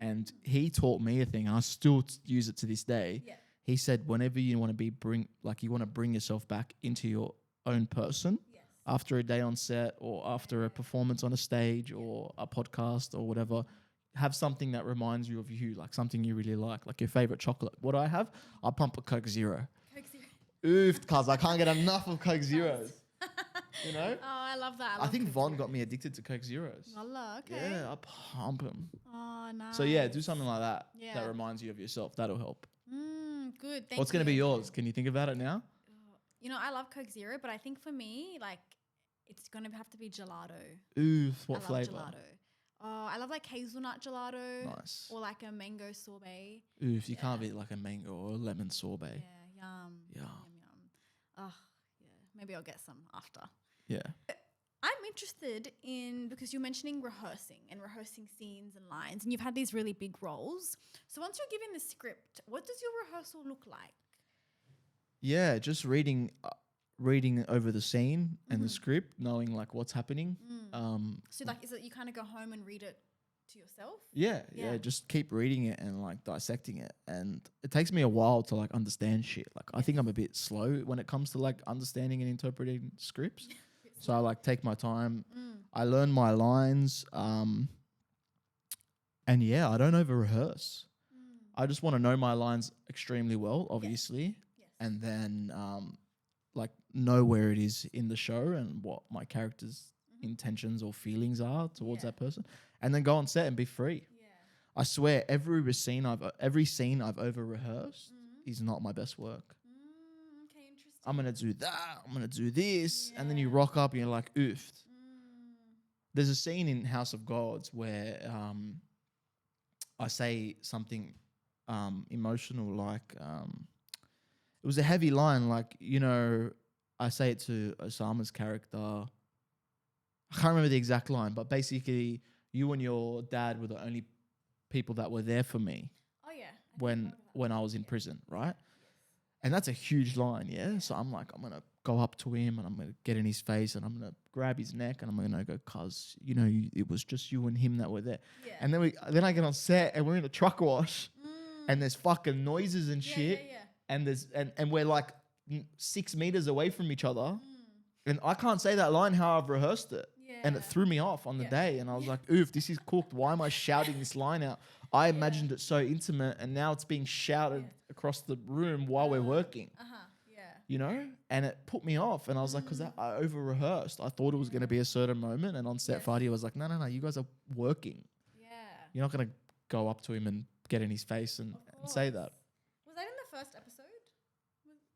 and he taught me a thing, and I still use it to this day. Yeah. He said, whenever you want to bring yourself back into your own person. After a day on set or after a performance on a stage or a podcast or whatever, have something that reminds you of you, like something you really like your favorite chocolate. What do I have? I pump a Coke Zero. Coke Zero. Oof, cuz I can't get enough of Coke Zeros. You know? Oh, I love that. I think Von got me addicted to Coke Zeros. Wallah, okay. Yeah, I pump them. Oh, nice. So yeah, do something like that that reminds you of yourself. That'll help. Good. Thank What's going to be yours? Can you think about it now? You know, I love Coke Zero, but I think for me, like, it's going to have to be gelato. Oof, what flavour? Gelato. Oh, I love like hazelnut gelato. Nice. Or like a mango sorbet. Oof, you can't beat like a mango or a lemon sorbet. Yeah, yum. Oh, yeah. Maybe I'll get some after. Yeah. I'm interested in, because you're mentioning rehearsing scenes and lines, and you've had these really big roles. So once you're given the script, what does your rehearsal look like? Yeah, just reading over the scene and the script, knowing like what's happening. So like, is it you kind of go home and read it to yourself? Yeah, just keep reading it and like dissecting it. And it takes me a while to like understand shit. Like I think I'm a bit slow when it comes to like understanding and interpreting scripts. So I like take my time. I learn my lines. And yeah, I don't over rehearse. I just want to know my lines extremely well, obviously. Yes. And then like know where it is in the show and what my character's intentions or feelings are towards that person, and then go on set and be free. Yeah. I swear, every scene I've over rehearsed is not my best work. Okay, interesting. I'm gonna do that. I'm gonna do this, and then you rock up and you're like, oofed. There's a scene in House of Gods where I say something emotional, like it was a heavy line, like, you know, I say it to Osama's character. I can't remember the exact line, but basically, you and your dad were the only people that were there for me. Oh yeah. When I was in prison, right? And that's a huge line, yeah? So I'm like, I'm going to go up to him and I'm going to get in his face and I'm going to grab his neck and I'm going to go, cuz, you know, it was just you and him that were there. Yeah. And then I get on set and we're in a truck wash and there's fucking noises and shit. Yeah. And we're like 6 meters away from each other. And I can't say that line how I've rehearsed it. Yeah. And it threw me off on the day. And I was like, oof, this is cooked. Why am I shouting this line out? I imagined it so intimate and now it's being shouted across the room while we're working. You know? And it put me off. And I was like, because I over rehearsed. I thought it was going to be a certain moment. And on set, Fadi was like, no, you guys are working. Yeah. You're not going to go up to him and get in his face and say that. Was that in the first episode?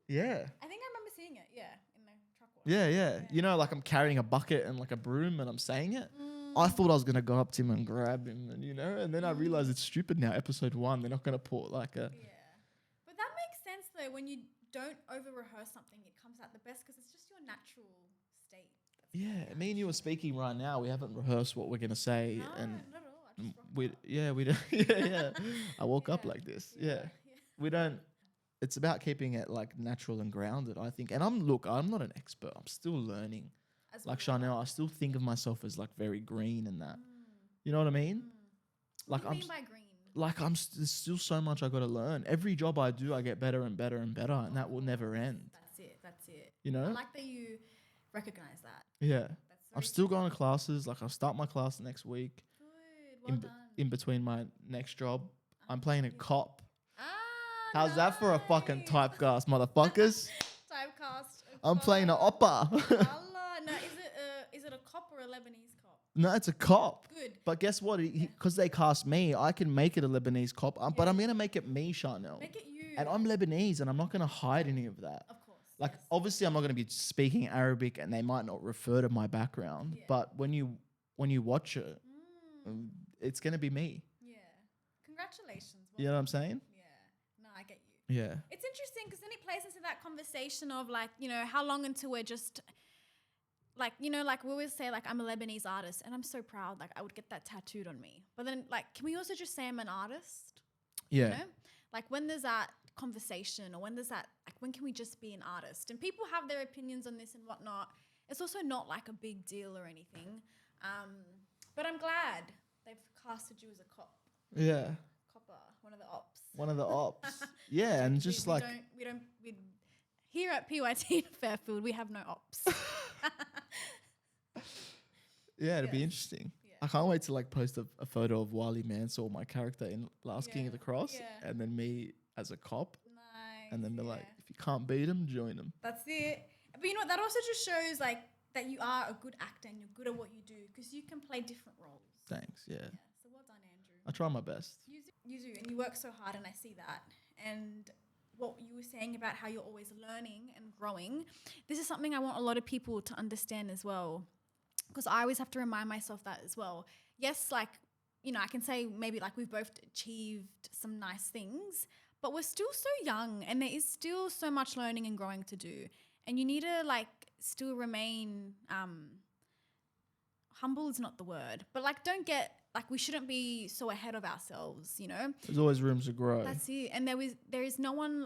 Yeah. I think I remember seeing it, in the truck wash. Yeah. You know, like I'm carrying a bucket and like a broom and I'm saying it. I thought I was going to go up to him and grab him and, you know, and then I realized it's stupid now. Episode 1, they're not going to put like a... Yeah. But that makes sense though. When you don't over-rehearse something, it comes out the best because it's just your natural state. Yeah. Me and you are speaking right now. We haven't rehearsed what we're going to say. No, and not at all. I just we don't. Yeah. I woke up like this. Yeah. We don't... It's about keeping it like natural and grounded, I think. And I'm not an expert. I'm still learning. Like Charnel, I still think of myself as like very green and that. You know what I mean? Like what do you mean by green? Like there's still so much I got to learn. Every job I do, I get better and better and better, and that will never end. That's it. You know? I like that you recognize that. Yeah. I'm still going to classes. Like I'll start my class next week. Good. Well done. In between my next job, I'm playing a cop. How's that for a fucking typecast, motherfuckers? Typecast. I'm playing an oppa. No, is it a cop or a Lebanese cop? No, it's a cop. Good. But guess what? Because they cast me, I can make it a Lebanese cop. But I'm going to make it me, Charnel. Make it you. And I'm Lebanese and I'm not going to hide any of that. Of course. Like, obviously, I'm not going to be speaking Arabic and they might not refer to my background. Yeah. But when you watch it, it's going to be me. Yeah. Congratulations. You know what I'm saying? Yeah. No, I get you. Yeah. It's interesting because then it plays into that conversation of like, you know, how long until we're just like, you know, like we always say like I'm a Lebanese artist and I'm so proud. Like I would get that tattooed on me. But then like, can we also just say I'm an artist? Yeah. You know? Like when there's that conversation or when there's that, like when can we just be an artist? And people have their opinions on this and whatnot. It's also not like a big deal or anything. But I'm glad they've casted you as a cop. Yeah. One of the ops. One of the ops. Yeah, and just we here at PYT in Fairfield, we have no ops. Yeah, it'd be interesting. Yeah. I can't wait to like post a photo of Wally Mansour, my character in Last King of the Cross, and then me as a cop. Nice. And then be like, if you can't beat him, join him. That's it. But you know what? That also just shows like that you are a good actor and you're good at what you do because you can play different roles. Thanks. Yeah. So well done, Andrew. I try my best. You do, and you work so hard, and I see that. And what you were saying about how you're always learning and growing, this is something I want a lot of people to understand as well, because I always have to remind myself that as well. Yes, like, you know, I can say maybe like we've both achieved some nice things, but we're still so young, and there is still so much learning and growing to do. And you need to like still remain humble is not the word, but like don't get like we shouldn't be so ahead of ourselves, you know. There's always rooms to grow. That's it. And there is no one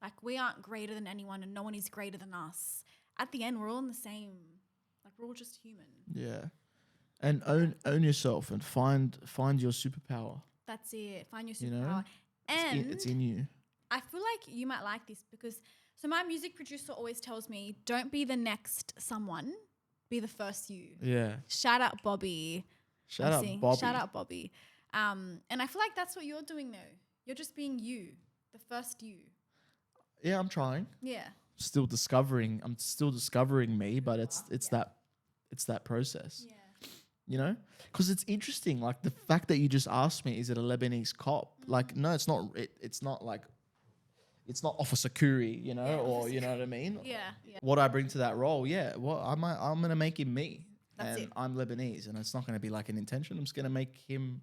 like we aren't greater than anyone, and no one is greater than us. At the end, we're all in the same. Like we're all just human. Yeah, and own yourself and find your superpower. That's it. Find your superpower. You know? And it's in you. I feel like you might like this because so my music producer always tells me, don't be the next someone, be the first you. Yeah. Shout out Bobby. Shout out Bobby. Shout out Bobby. And I feel like that's what you're doing though. You're just being you, the first you. Yeah, I'm trying. Yeah. I'm still discovering me, but it's that process. Yeah. You know, because it's interesting. Like the fact that you just asked me, is it a Lebanese cop? Like, no, it's not. It's not like, it's not Officer Kuri, you know, or you know what I mean. Yeah. Yeah. What I bring to that role, well, I'm gonna make him me, That's and it. I'm Lebanese, and it's not gonna be like an intention. I'm just gonna make him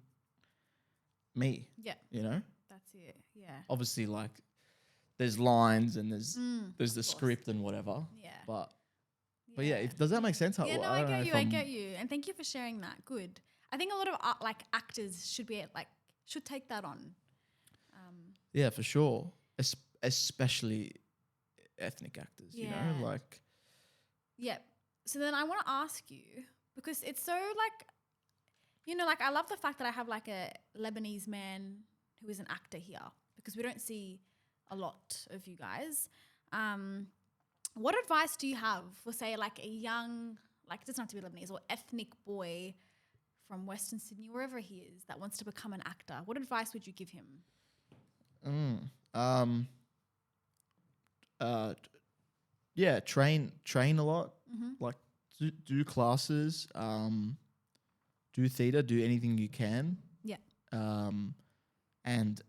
me. Yeah. You know. That's it. Yeah. Obviously, like there's lines and there's the course. script and whatever. Yeah. But yeah, does that make sense? Yeah, no, I I don't know get if you. I I'm- get you. And thank you for sharing that. Good. I think a lot of like actors should take that on. Yeah, for sure. Especially ethnic actors, you know, like. Yeah. So then I want to ask you, because it's so like, you know, like I love the fact that I have like a Lebanese man who is an actor here, because we don't see a lot of you guys. What advice do you have for, say, like a young, like it doesn't have to be Lebanese, or ethnic boy from Western Sydney, wherever he is, that wants to become an actor? What advice would you give him? Yeah, train a lot. Like do classes, do theater, do anything you can. Yeah. And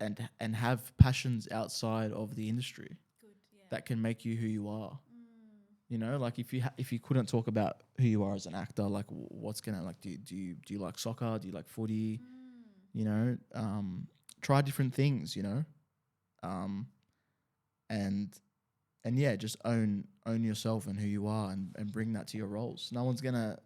have passions outside of the industry. Good. Yeah. That can make you who you are. You know, like if you couldn't talk about who you are as an actor, like what's gonna, like do you like soccer? Do you like footy? You know, try different things. You know, and yeah, just own yourself and who you are, and bring that to your roles. No one's gonna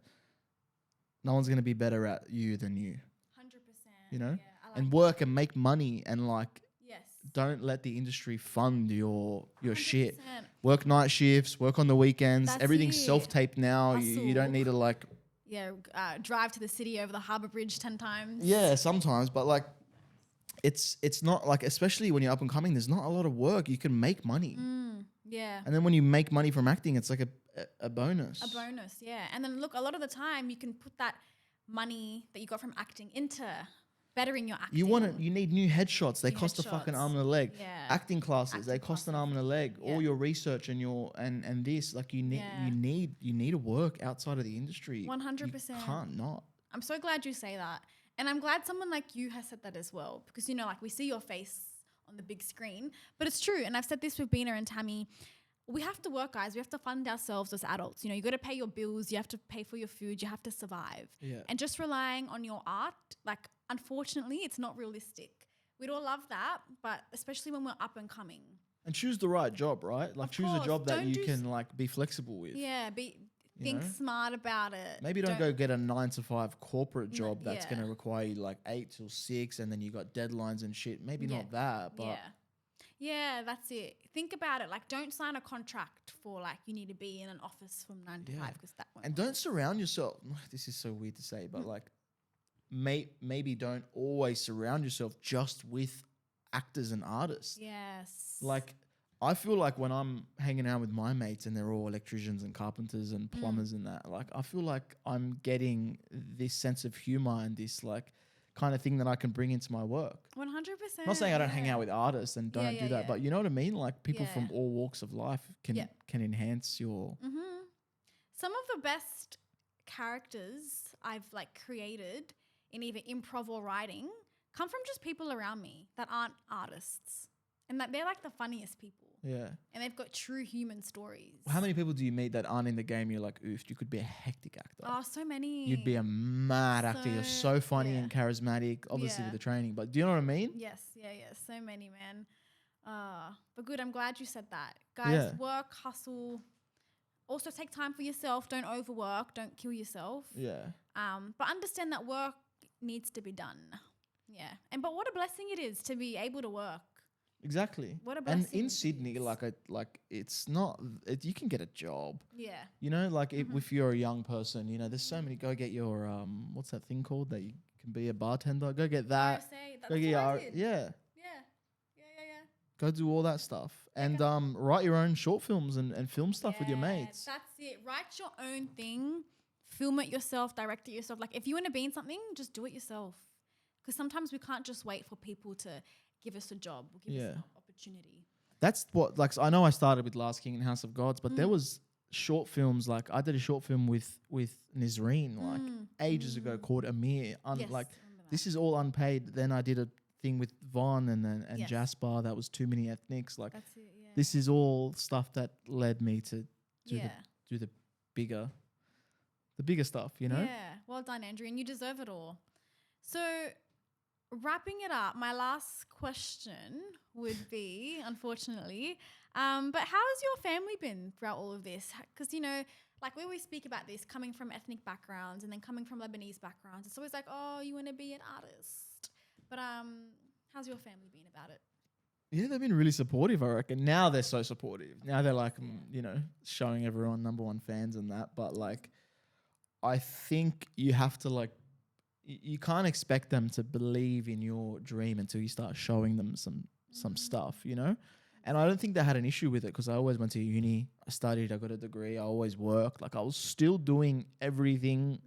be better at you than you. 100%. You know, Yeah, and work and make money, and like. Yes. Don't let the industry fund your 100%. shit. Work night shifts, work on the weekends. That's Everything's it. self-taped now. You don't Hustle. need to like... Yeah, drive to the city over the Harbour Bridge 10 times. Yeah, sometimes. But like, it's not like, especially when you're up and coming, there's not a lot of work. You can make money. Yeah. And then when you make money from acting, it's like a bonus. A bonus, yeah. And then look, a lot of the time you can put that money that you got from acting into bettering your acting. You need new headshots. They New cost a fucking headshots. arm and a leg. Yeah. Acting classes, they Acting cost an classes. arm and a leg. Yeah. All your research and and this, like you need to work outside of the industry. 100%. You can't not. I'm so glad you say that. And I'm glad someone like you has said that as well, because, you know, like we see your face on the big screen, but it's true. And I've said this with Bina and Tammy. We have to work, guys. We have to fund ourselves as adults. You know, you got to pay your bills. You have to pay for your food. You have to survive. Yeah. And just relying on your art, like, unfortunately, it's not realistic. We'd all love that, but especially when we're up and coming. And choose the right job, right? Like Of choose a course. job that Don't you do can like be flexible with. Yeah, think know? smart about it. Maybe don't go get a 9-to-5 corporate job that's yeah. going to require you like 8 till 6 and then you got deadlines and shit. Maybe not that, but Yeah, that's it. Think about it. Like, don't sign a contract for like you need to be in an office from 9 to 5, because that won't. And don't surround yourself. This is so weird to say, but like maybe don't always surround yourself just with actors and artists. Yes. Like I feel like when I'm hanging out with my mates and they're all electricians and carpenters and plumbers and that, like I feel like I'm getting this sense of humor and this like kind of thing that I can bring into my work. 100%. I'm not saying I don't hang out with artists and don't do that, but you know what I mean? Like people from all walks of life can enhance your... Some of the best characters I've like created in either improv or writing come from just people around me that aren't artists, and that they're like the funniest people. Yeah. And they've got true human stories. How many people do you meet that aren't in the game? You're like, oof, you could be a hectic actor. Oh, so many. You'd be a mad actor. You're so funny and charismatic, obviously with the training. But do you know what I mean? Yes, so many, man. But good, I'm glad you said that. Guys, work, hustle, also take time for yourself. Don't overwork. Don't kill yourself. Yeah. But understand that work needs to be done. Yeah. But what a blessing it is to be able to work. Exactly. What a blessing. And in Sydney, it's not, you can get a job. Yeah. You know, like if you're a young person, you know, there's so many, go get your, what's that thing called that you can be a bartender? Go get that. RSA, Go get your, yeah. Go do all that stuff. And write your own short films and film stuff with your mates. That's it. Write your own thing. Film it yourself. Direct it yourself. Like if you want to be in something, just do it yourself. Because sometimes we can't just wait for people to give us a job or give us an opportunity. That's what, like, I know I started with Last King and House of Gods, but there was short films, like I did a short film with Nizreen, like ages ago called Amir. This is all unpaid. Then I did a thing with Von and Jasper. That was Too Many Ethnics. Like, that's it, yeah. This is all stuff that led me to do the bigger stuff, you know? Yeah. Well done, Andrew. And you deserve it all. So wrapping it up, my last question would be, unfortunately, but how has your family been throughout all of this? Because, you know, like we always speak about this, coming from ethnic backgrounds and then coming from Lebanese backgrounds. It's always like, oh, you want to be an artist. But how's your family been about it? Yeah, they've been really supportive, I reckon. Now they're so supportive. Now they're like, you know, showing everyone #1 fans and that. But like, I think you have to like, you can't expect them to believe in your dream until you start showing them some stuff, you know? And I don't think they had an issue with it because I always went to uni. I studied, I got a degree, I always worked. Like I was still doing everything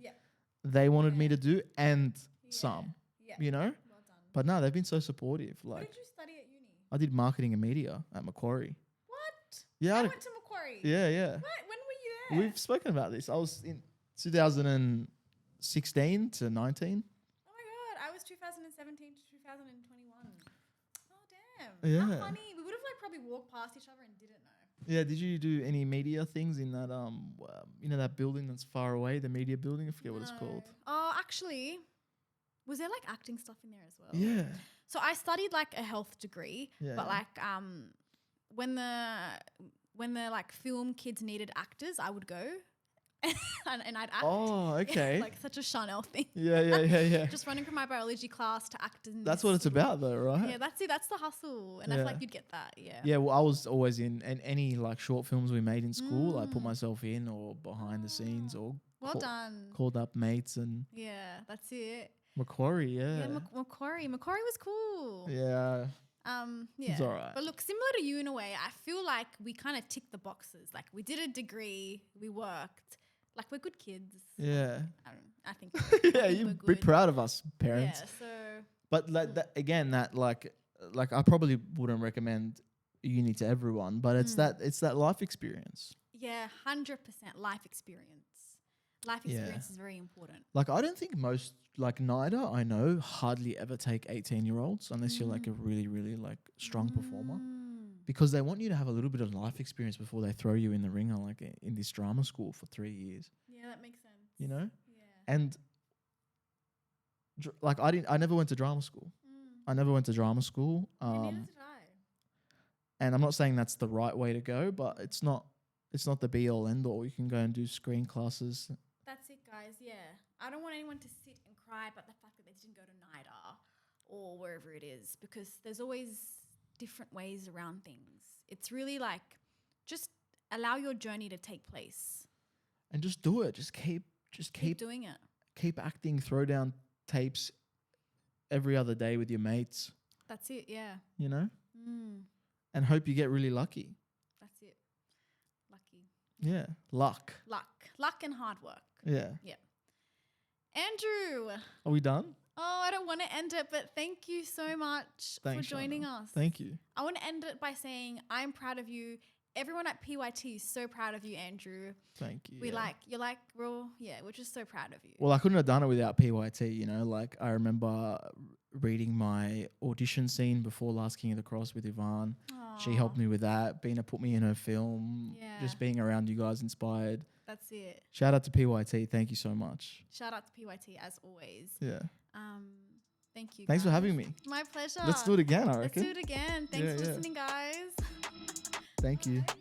they wanted me to do and some, you know? Well done. But no, they've been so supportive. Like, What did you study at uni? I did marketing and media at Macquarie. What? Yeah. I went to Macquarie. Yeah, yeah. What? When were you there? We've spoken about this. I was in 2016 to 19. Oh my God. I was 2017 to 2021. Oh, damn. Yeah. How funny. We would have like probably walked past each other and didn't know. Yeah, did you do any media things in that you know, that building that's far away, the media building? I forget what it's called. Oh, actually, was there like acting stuff in there as well? Yeah. So I studied like a health degree, but like when the like film kids needed actors, I would go and I'd act. Oh, okay. Like such a Charnel thing. Yeah. Just running from my biology class to act in That's this what it's about though, right? Yeah, that's it. That's the hustle. And I feel like you'd get that. Yeah. Yeah, well, I was always in any like short films we made in school. I put myself in or behind the scenes or Well done. called up mates and Yeah, that's it. Macquarie, Yeah, Macquarie. Macquarie was cool. Yeah. Yeah. It's all right. But look, similar to you in a way, I feel like we kind of tick the boxes. Like we did a degree, we worked. Like we're good kids. Yeah. I think. Yeah, you're pretty proud of us, parents. Yeah. So. But like that, again, that like I probably wouldn't recommend uni to everyone, but it's that life experience. Yeah, 100% life experience. Life experience is very important. Like I don't think most, like NIDA, I know, hardly ever take 18-year-olds unless you're like a really, really like strong performer. Because they want you to have a little bit of life experience before they throw you in the ringer, like in this drama school for 3 years. Yeah, that makes sense. You know? Yeah. And like I never went to drama school. I never went to drama school. Neither did I. And I'm not saying that's the right way to go, but it's not the be all end all. You can go and do screen classes. That's it, guys. Yeah. I don't want anyone to sit and cry about the fact that they didn't go to NIDA or wherever it is, because there's always different ways around things. It's really like just allow your journey to take place. And just do it. Just keep doing it. Keep acting, throw down tapes every other day with your mates. That's it, yeah. You know? And hope you get really lucky. That's it. Lucky. Yeah. Luck And hard work. Yeah. Yeah. Andrew. Are we done? Oh, I don't want to end it, but thank you so much for joining us. Thank you. I want to end it by saying I'm proud of you. Everyone at PYT is so proud of you, Andrew. Thank you. We're just so proud of you. Well, I couldn't have done it without PYT, you know, like I remember reading my audition scene before Last King of the Cross with Yvonne. Aww. She helped me with that. Bina put me in her film. Yeah. Just being around you guys inspired. That's it. Shout out to PYT. Thank you so much. Shout out to PYT as always. Yeah. Thanks you. Thanks for having me. My pleasure. Let's do it again, I reckon. Let's do it again. Thanks for listening, guys. Thank you. Bye.